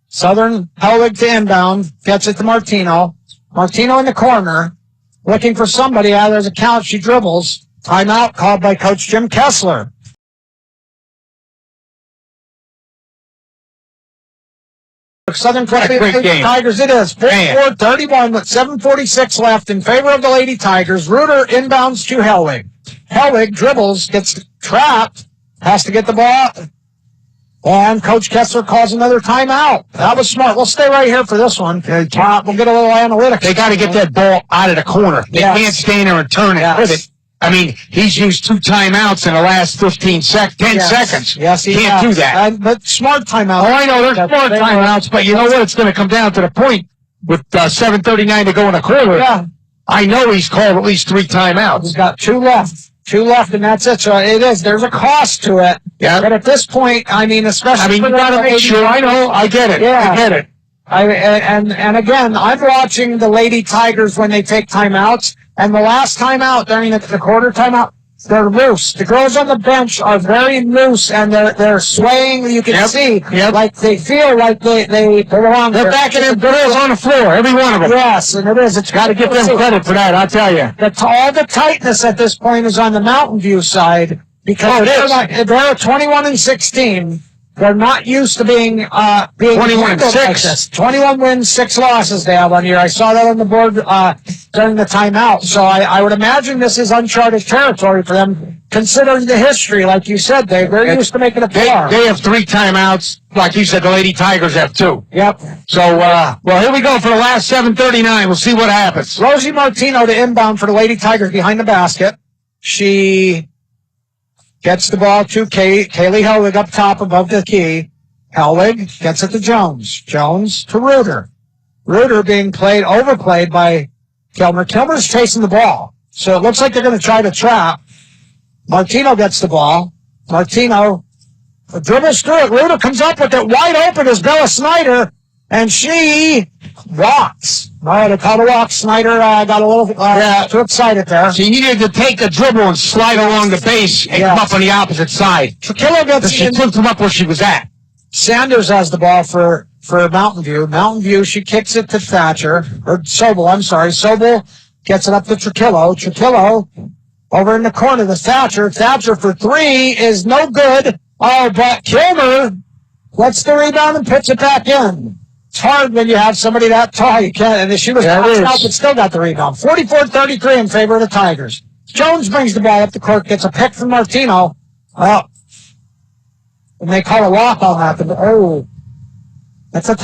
Southern, Helwig to inbound, gets it to Martino. Martino in the corner, looking for somebody. There's a count. She dribbles. Timeout called by Coach Jim Kessler. Southern Columbia Tigers it is. 44-31 with 7:46 left in favor of the Lady Tigers. Reuter inbounds to Helwig. Helwig dribbles, gets trapped, has to get the ball. And Coach Kessler calls another timeout. That was smart. We'll stay right here for this one. We'll get a little analytics. They got to get that ball out of the corner. They can't stand there and turn it with it. I mean, he's used 2 timeouts in the last 10 seconds. Yes, he can't do that. But smart timeouts. Oh, I know, there's smart timeouts, but you know what? It's going to come down to the point with 7:39 to go in the quarter. Yeah. I know he's called at least 3 timeouts. He's got 2 left. 2 left, and that's it. So it is. There's a cost to it. Yeah. But at this point, I mean, especially you got to make sure. I know. I get it. Yeah. I get it. And again, I'm watching the Lady Tigers when they take timeouts. And the last timeout during the quarter timeout, they're loose. The girls on the bench are very loose, and they're swaying. You can see, like they feel like they belong. They're backing their girls on the floor, every one of them. Yes, and it is. It's got to give them credit for that. I'll tell you. All the tightness at this point is on the Mountain View side because they're 21-16. They're not used to being 21-6. 21 wins, 6 losses they have on here. I saw that on the board during the timeout. So I would imagine this is uncharted territory for them, considering the history. Like you said, they're used to making a par. They have 3 timeouts. Like you said, the Lady Tigers have 2. Yep. So, well, here we go for the last 7:39. We'll see what happens. Rosie Martino to inbound for the Lady Tigers behind the basket. She gets the ball to Kailee Helwig up top above the key. Helwig gets it to Jones. Jones to Reuter. Reuter being overplayed by Kilmer. Kilmer's chasing the ball. So it looks like they're going to try to trap. Martino gets the ball. Martino dribbles through it. Reuter comes up with it wide open as Bella Snyder, and she walks. All right, I called a walk. Snyder got a little too excited there. She needed to take the dribble and slide along the base and come up on the opposite side. Trichilo gets she took him up where she was at. Sanders has the ball for Mountain View. Mountain View, she kicks it to Thatcher, or Sobol, I'm sorry. Sobol gets it up to Trichilo. Trichilo over in the corner to Thatcher. Thatcher for 3 is no good. Oh, but Kilmer gets the rebound and puts it back in. It's hard when you have somebody that tall. You can't, and she was out, but still got the rebound. 44-33 in favor of the Tigers. Jones brings the ball up the court, gets a pick from Martino. Well, and they call a walk on that. That's all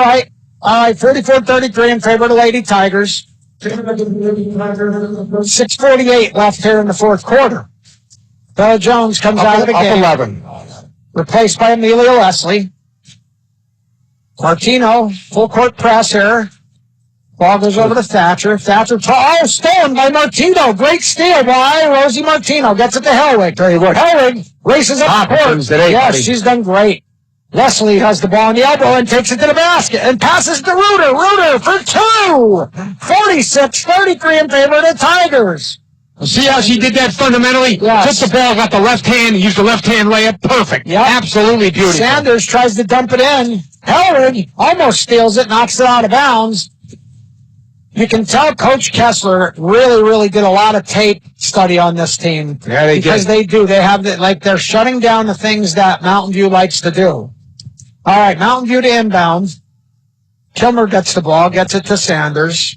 right. All right, 44-33 in favor of the Lady Tigers. 6:48 left here in the fourth quarter. Bella Jones comes out of the game. 11. Replaced by Amelia Leslie. Martino, full court press here. Ball goes over to Thatcher. Thatcher, stolen by Martino. Great steal by Rosie Martino. Gets it to Helwig. Helwig races up the court. Yes, she's done great. Leslie has the ball on the elbow and takes it to the basket and passes to Reuter. Reuter for 2. 46-33 in favor of the Tigers. See how she did that fundamentally? Yes. Took the ball, got the left hand, used the left hand layup. Perfect. Yep. Absolutely beautiful. Sanders tries to dump it in. Helwig almost steals it, knocks it out of bounds. You can tell Coach Kessler really did a lot of tape study on this team. Yeah, they because did. They do. They have they're shutting down the things that Mountain View likes to do. All right, Mountain View to inbound. Kilmer gets the ball, gets it to Sanders.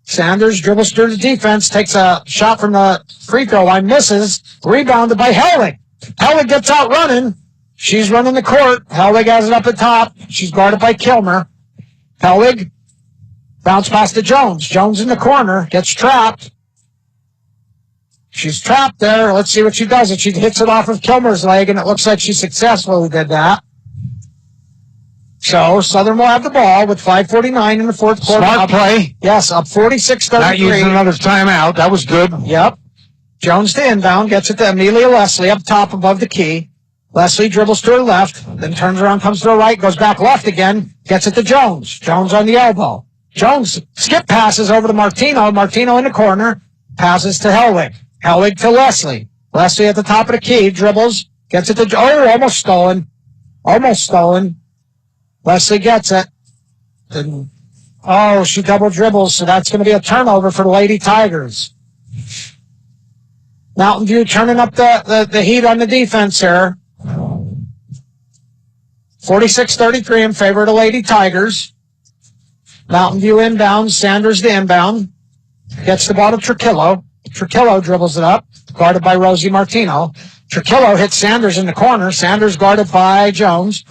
Sanders dribbles through the defense, takes a shot from the free throw line, misses, rebounded by Helwig. Helwig gets out running. She's running the court. Helwig has it up at top. She's guarded by Kilmer. Helwig bounce pass to Jones. Jones in the corner, gets trapped. She's trapped there. Let's see what she does. And she hits it off of Kilmer's leg, and it looks like she successfully did that. So Southern will have the ball with 5:49 in the fourth quarter. Smart play. Yes, up 46-33. Not using another timeout. That was good. Yep. Jones to inbound, gets it to Amelia Leslie up top above the key. Leslie dribbles to her left, then turns around, comes to her right, goes back left again, gets it to Jones. Jones on the elbow. Jones skip passes over to Martino. Martino in the corner, passes to Helwig. Helwig to Leslie. Leslie at the top of the key, dribbles, gets it to, almost stolen. Almost stolen. Leslie gets it. And, she double dribbles, so that's going to be a turnover for the Lady Tigers. Mountain View turning up the heat on the defense here. 46-33 in favor of the Lady Tigers. Mountain View inbound. Sanders the inbound. Gets the ball to Trichilo. Trichilo dribbles it up, guarded by Rosie Martino. Trichilo hits Sanders in the corner. Sanders guarded by Jones.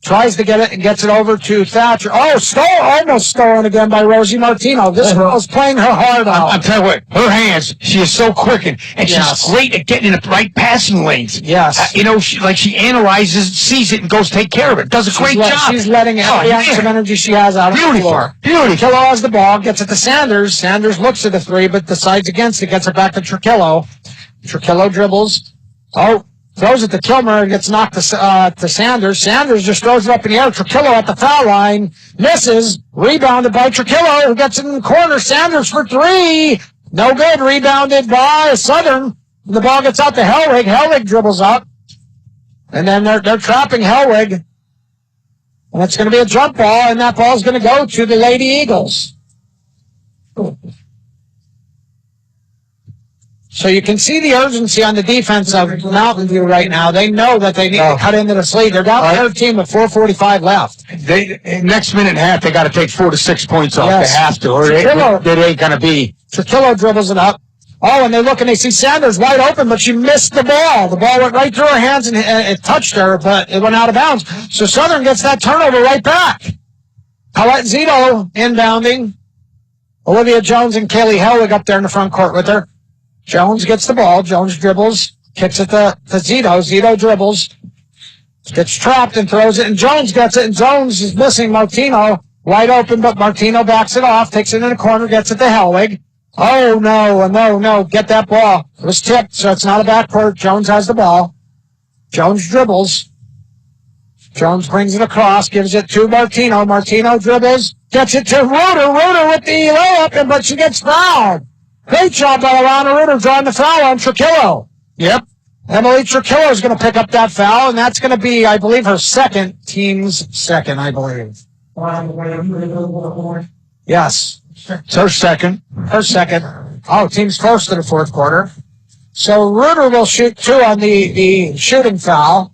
Tries to get it and gets it over to Thatcher. Almost stolen again by Rosie Martino. This girl's playing her heart out. I'm telling you what, her hands, she is so quick, and she's great at getting in the right passing lanes. Yes. She analyzes, sees it, and goes take care of it. Does a great job. She's letting every ounce of energy she has out of the floor. Beautiful. Trichilo has the ball, gets it to Sanders. Sanders looks at the three, but decides against it, gets it back to Trichilo. Trichilo dribbles. Throws it to Kilmer and gets knocked to Sanders. Sanders just throws it up in the air. Trichilo at the foul line. Misses. Rebounded by Trichilo, who gets it in the corner. Sanders for three. No good. Rebounded by Southern. The ball gets out to Helwig. Helwig dribbles up. And then they're trapping Helwig. And it's going to be a jump ball, and that ball is going to go to the Lady Eagles. So you can see the urgency on the defense of Mountain View right now. They know that they need to cut into the lead. They're down 13 with 4:45 left. Next minute and a half, they got to take 4 to 6 points off. Yes. They have to, or it ain't going to be. Trichilo dribbles it up. And they look and they see Sanders wide open, but she missed the ball. The ball went right through her hands and it touched her, but it went out of bounds. So Southern gets that turnover right back. Colette Zsido inbounding. Olivia Jones and Kailee Helwig up there in the front court with her. Jones gets the ball. Jones dribbles, kicks it to Zsido. Zsido dribbles, gets trapped and throws it, and Jones gets it, and Jones is missing Martino. Wide open, but Martino backs it off, takes it in the corner, gets it to Helwig. No. Get that ball. It was tipped, so it's not a backcourt. Jones has the ball. Jones dribbles. Jones brings it across, gives it to Martino. Martino dribbles, gets it to Reuter. Reuter with the layup, but she gets fouled. Great job by Alana Reuter drawing the foul on Trichilo. Yep. Emily Trichilo is going to pick up that foul, and that's going to be, I believe, her team's second, I believe. Yes. It's her second. Her second. Team's first in the fourth quarter. So Reuter will shoot two on the shooting foul.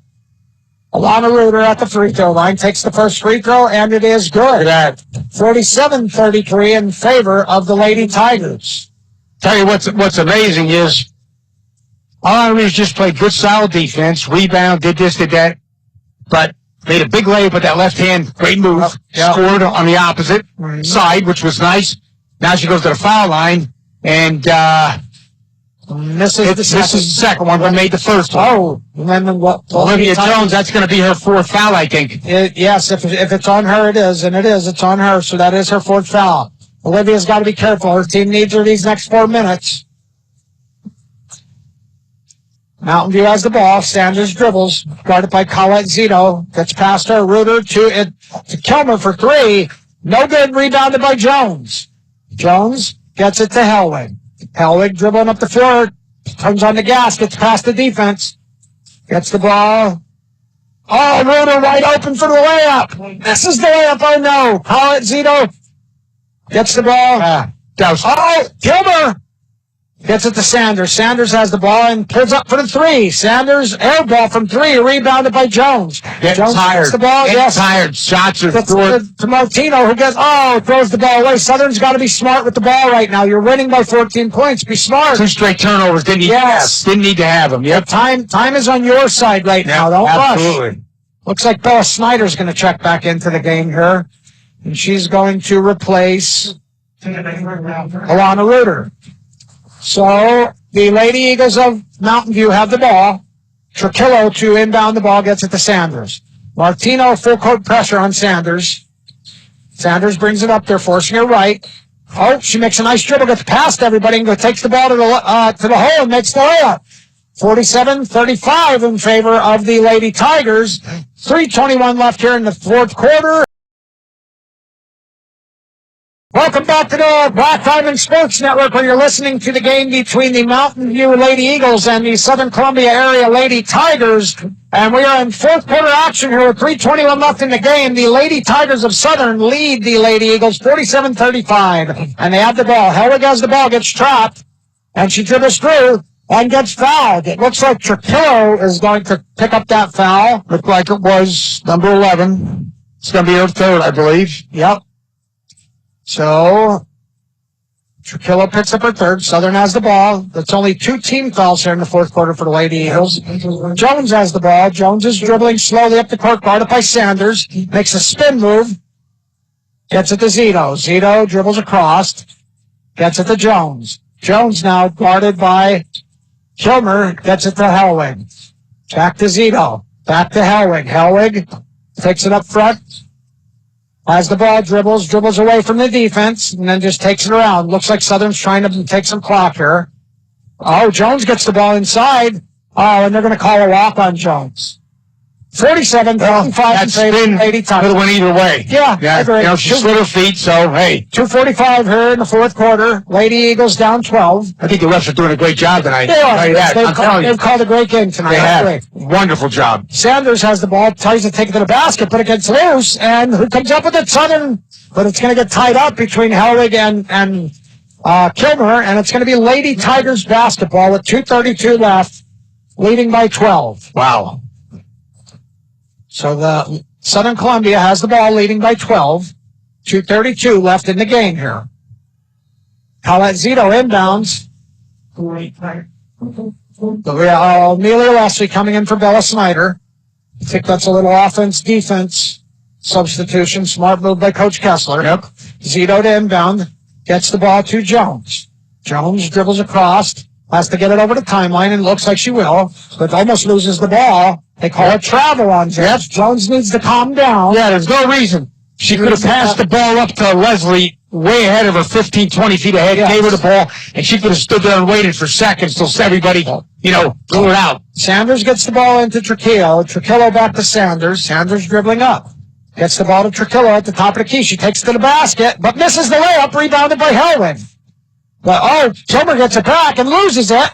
Alana Reuter at the free throw line takes the first free throw, and it is good at 47-33 in favor of the Lady Tigers. Tell you what's amazing is Alana Reuter just played good, solid defense, rebound, did this, did that, but made a big layup with that left hand, great move, scored on the opposite side, which was nice. Now she goes to the foul line, and misses the second one, but made the first one. And then Olivia Jones, that's going to be her fourth foul, I think. Yes, if it's on her, it is, and it's on her, so that is her fourth foul. Olivia's got to be careful. Her team needs her these next 4 minutes. Mountain View has the ball. Sanders dribbles. Guarded by Colette Zsido. Gets past her. Reuter to Kilmer for three. No good. Rebounded by Jones. Jones gets it to Helwig. Helwig dribbling up the floor. Turns on the gas. Gets past the defense. Gets the ball. Reuter wide open for the layup. This is the layup. Oh, no. Colette Zsido gets the ball. Kilmer gets it to Sanders. Sanders has the ball and pulls up for the three. Sanders, air ball from three, rebounded by Jones. Jones gets the ball. Tired. Shots are to Martino, who throws the ball away. Southern's got to be smart with the ball right now. You're winning by 14 points. Be smart. 2 straight turnovers. Didn't need to have them. Yep. Time is on your side right now. Don't absolutely. rush. Looks like Bella Snyder's going to check back into the game here. And she's going to replace Alana Reuter. So the Lady Eagles of Mountain View have the ball. Trichilo to inbound the ball, gets it to Sanders. Martino, full court pressure on Sanders. Sanders brings it up there, forcing her right. Oh, she makes a nice dribble, gets past everybody, and takes the ball to the hole and makes the layup. 47-35 in favor of the Lady Tigers. 3:21 left here in the fourth quarter. Welcome back to the Black Diamond Sports Network, where you're listening to the game between the Mountain View Lady Eagles and the Southern Columbia area Lady Tigers. And we are in fourth quarter action here with 3:21 left in the game. The Lady Tigers of Southern lead the Lady Eagles 47-35. And they have the ball. Helwig has the ball, gets trapped, and she dribbles through and gets fouled. It looks like Trichilo is going to pick up that foul. Looked like it was number 11. It's going to be her third, I believe. Yep. So, Trichilo picks up her third. Southern has the ball. That's only 2 team fouls here in the fourth quarter for the Lady Eagles. Jones has the ball. Jones is dribbling slowly up the court, guarded by Sanders. Makes a spin move. Gets it to Zsido. Zsido dribbles across. Gets it to Jones. Jones now guarded by Kilmer. Gets it to Helwig. Back to Zsido. Back to Helwig. Helwig takes it up front. Has the ball, dribbles away from the defense, and then just takes it around. Looks like Southern's trying to take some clock here. Oh, Jones gets the ball inside. Oh, and they're going to call a walk on Jones. 47-35. That's been could have went either way. Yeah, I agree. You know, she slid her feet, so hey. 2:45 here in the fourth quarter. Lady Eagles down 12. I think the refs are doing a great job tonight. They are. They've They've called a great game tonight. They have. Wonderful job. Sanders has the ball, tries to take it to the basket, but it gets loose, and who comes up with it? Southern. But it's going to get tied up between Helwig and Kilmer, and it's going to be Lady Tigers basketball with 2:32 left, leading by 12. Wow. So the Southern Columbia has the ball, leading by 12. 2:32 left in the game here. Colette Zsido inbounds. Amelia Leslie coming in for Bella Snyder. I think that's a little offense-defense substitution. Smart move by Coach Kessler. Yep. Zsido to inbound. Gets the ball to Jones. Jones dribbles across. Has to get it over the timeline, and looks like she will, but almost loses the ball. They call it travel on Jones. Yep. Jones needs to calm down. Yeah, there's no reason. She could have passed the ball up to Leslie way ahead of her, 15, 20 feet ahead, gave her the ball, and she could have stood there and waited for seconds till everybody, blew it out. Sanders gets the ball into Trichilo. Trichilo back to Sanders. Sanders dribbling up. Gets the ball to Trichilo at the top of the key. She takes it to the basket, but misses the layup, rebounded by Helwig. But, Kilmer gets it back and loses it.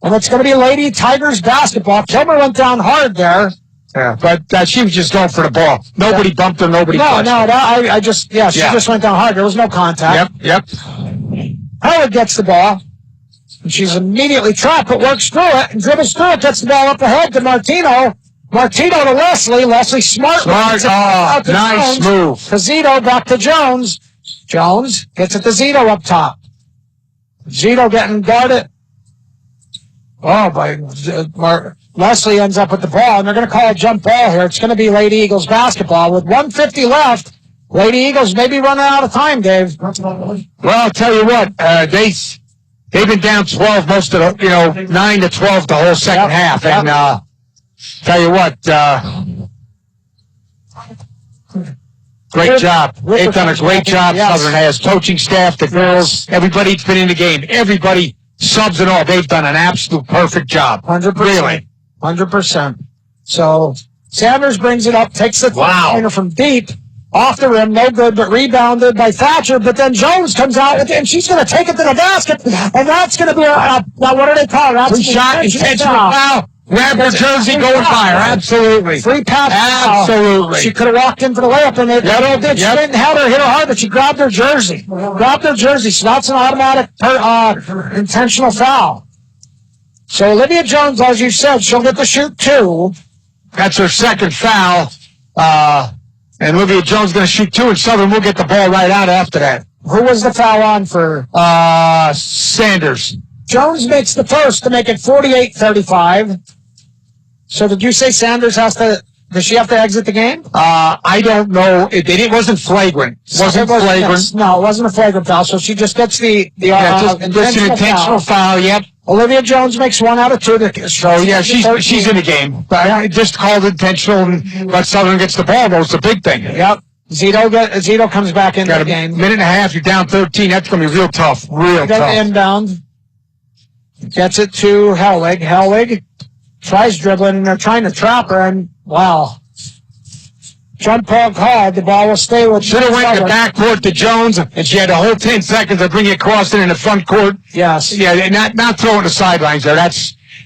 And it's going to be Lady Tigers basketball. Kilmer went down hard there. Yeah, but she was just going for the ball. Nobody bumped her, nobody touched her. She just went down hard. There was no contact. Yep. Howard gets the ball. And she's immediately trapped, but works through it and dribbles through it, gets the ball up ahead to Martino. Martino to Leslie. Leslie smart. Nice move. To Zsido, back to Jones. Jones gets it to Zsido up top. Zsido getting guarded. Leslie ends up with the ball, and they're going to call a jump ball here. It's going to be Lady Eagles basketball. With 1:50 left, Lady Eagles may be running out of time, Dave. Well, I'll tell you what, they've been down 12 most of the, 9 to 12 the whole second half. And tell you what, great job. They've done a great job. Southern has coaching staff, the girls, everybody's been in the game. Everybody, subs and all, they've done an absolute perfect job. 100%. Really. 100%. So Sanders brings it up, takes the pointer from deep, off the rim, no good, but rebounded by Thatcher. But then Jones comes out with it, and she's going to take it to the basket, and that's going to be what do they call it? Free-shot, intentional foul. Grab her jersey, go and fire. Absolutely. Free pass. Absolutely. She could have walked in for the layup, and she didn't have her hit her hard, but she grabbed her jersey. So that's an automatic intentional foul. So Olivia Jones, as you said, she'll get to shoot 2. That's her second foul. And Olivia Jones going to shoot 2, and Southern will get the ball right out after that. Who was the foul on for? Sanders. Jones makes the first to make it 48-35. So did you say Sanders does she have to exit the game? I don't know. It wasn't flagrant. Wasn't flagrant. No, it wasn't a flagrant foul. So she just gets just an intentional foul. Yep. Olivia Jones makes 1 out of 2. So, yeah, she's in the game. But I just called intentional, but Southern gets the ball. That was the big thing. Yep. Zsido comes back into the game. Minute and a half, you're down 13. That's going to be real tough. Real tough. Inbound. Gets it to Helwig. Helwig tries dribbling, and they're trying to trap her, and wow. Jump ball called. The ball will stay with Should have went to the backcourt to Jones, and she had the whole 10 seconds to bring it across in the front court. Yes. Yeah, not throwing the sidelines there.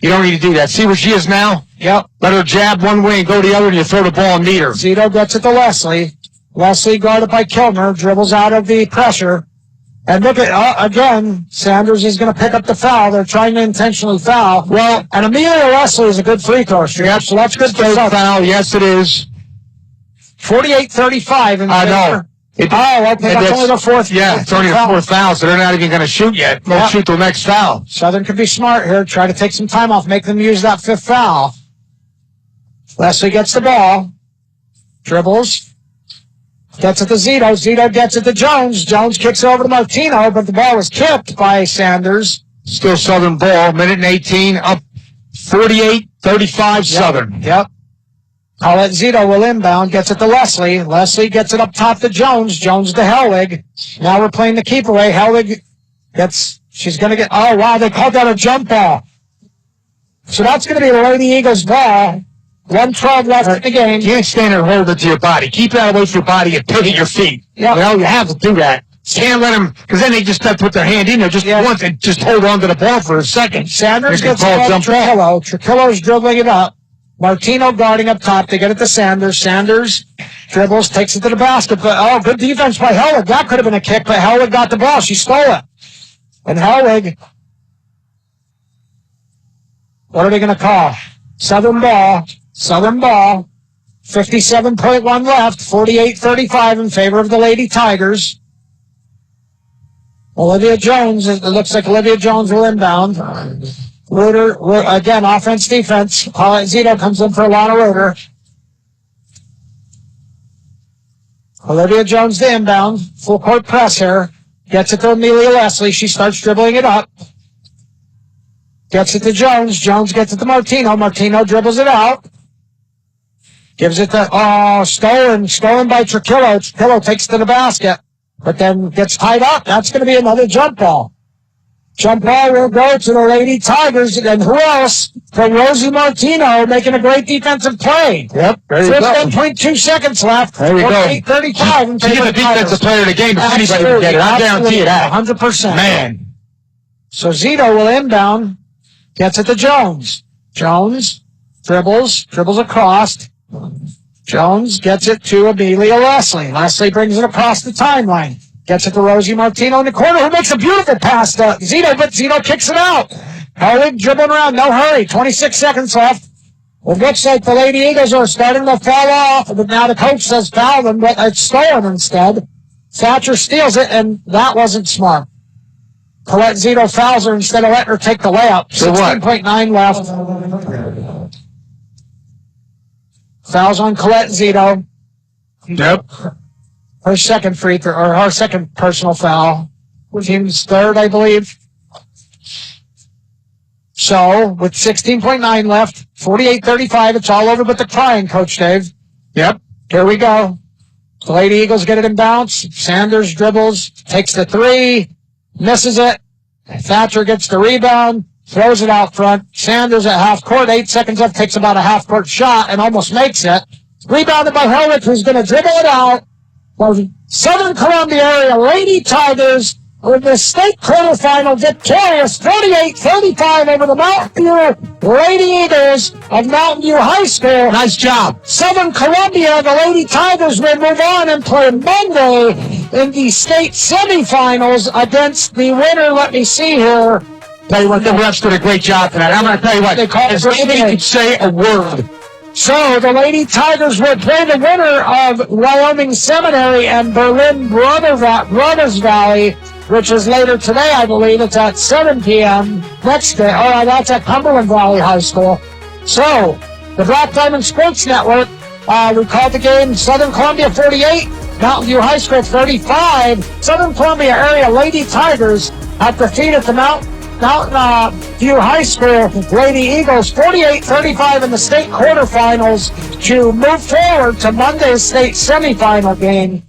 You don't need to do that. See where she is now? Yep. Let her jab one way and go the other, and you throw the ball and meet her. Zsido gets it to Leslie. Leslie guarded by Kilmer, dribbles out of the pressure. And look at, again, Sanders is going to pick up the foul. They're trying to intentionally foul. Well, and Amelia Leslie is a good free throw shooter. Yep. So that's good for foul. Yes, it is. 48-35 in favor. Okay, that's only the fourth. Yeah, it's only the fourth foul, so they're not even going to shoot yet. They'll shoot the next foul. Southern could be smart here, try to take some time off, make them use that 5th foul. Leslie gets the ball, dribbles, gets it to Zsido. Zsido gets it to Jones. Jones kicks it over to Martino, but the ball was kicked by Sanders. Still Southern ball, minute and 18, up 48-35 Southern. Yep. Colette Zsido will inbound, gets it to Leslie. Leslie gets it up top to Jones. Jones to Helwig. Now we're playing the keep away. Helwig she's going to get, oh wow, they called that a jump ball. So that's going to be the Lady Eagles ball. 1:12 left in the game. You can't stand there and hold it to your body. Keep that away from your body and pivot your feet. Yep. Well, you have to do that. Can't let them, because then they just have to put their hand in there just once and just hold on to the ball for a second. Sanders gets it to Trichilo. Trichilo's dribbling it up. Martino guarding up top. They get it to Sanders. Sanders dribbles, takes it to the basket. But, good defense by Helwig. That could have been a kick, but Helwig got the ball. She stole it. And Helwig, what are they going to call? Southern ball. 57.1 left. 48-35 in favor of the Lady Tigers. Olivia Jones, it looks like Olivia Jones will inbound. Reuter, again, offense, defense. Zsido comes in for Alana Reuter. Olivia Jones to inbound. Full court press here. Gets it to Amelia Leslie. She starts dribbling it up. Gets it to Jones. Jones gets it to Martino. Martino dribbles it out. Gives it to, stolen by Trichilo. Trichilo takes it to the basket, but then gets tied up. That's going to be another jump ball. Jump ball will go to the Lady Tigers, and who else? From Rosie Martino, making a great defensive play. Yep, there you go. 15.2 seconds left. There we go. 8:35. She's the defensive player of the game if anybody can get it. I guarantee you that. 100%. Man. So Zsido will inbound, gets it to Jones. Jones dribbles across. Jones gets it to Amelia Leslie. Leslie brings it across the timeline. Gets it to Rosie Martino in the corner, who makes a beautiful pass to Zsido, but Zsido kicks it out. Helwig dribbling around, no hurry. 26 seconds left. It looks like the Lady Eagles are starting to fall off, but now the coach says foul them, but it's stolen instead. Thatcher steals it, and that wasn't smart. Colette Zsido fouls her instead of letting her take the layup. 16.9 left. Fouls on Colette Zsido. Yep. Her second free throw, or her second personal foul. Team's third, I believe. So, with 16.9 left, 48-35, it's all over but the crying, Coach Dave. Yep. Here we go. The Lady Eagles get it in bounce. Sanders dribbles, takes the three, misses it. Thatcher gets the rebound, throws it out front. Sanders at half court, 8 seconds left, takes about a half court shot and almost makes it. Rebounded by Helwig, who's going to dribble it out. Southern Columbia area Lady Tigers with the state quarterfinal victorious 48-35 over the Mountain View Lady Eagles of Mountain View High School. Nice job. Southern Columbia, the Lady Tigers will move on and play Monday in the state semifinals against the winner. Let me see here. Tell you what, the refs did a great job tonight. I'm going to tell you what, as anybody could say a word. So the Lady Tigers will play the winner of Wyoming Seminary and Berlin Brothers Valley, which is later today, I believe. It's at 7 p.m. next day. Oh, that's at Cumberland Valley High School. So the Black Diamond Sports Network, we called the game Southern Columbia 48, Mountain View High School 35. Southern Columbia area Lady Tigers have defeated the Mountain View High School Lady Eagles 48-35 in the state quarterfinals to move forward to Monday's state semifinal game.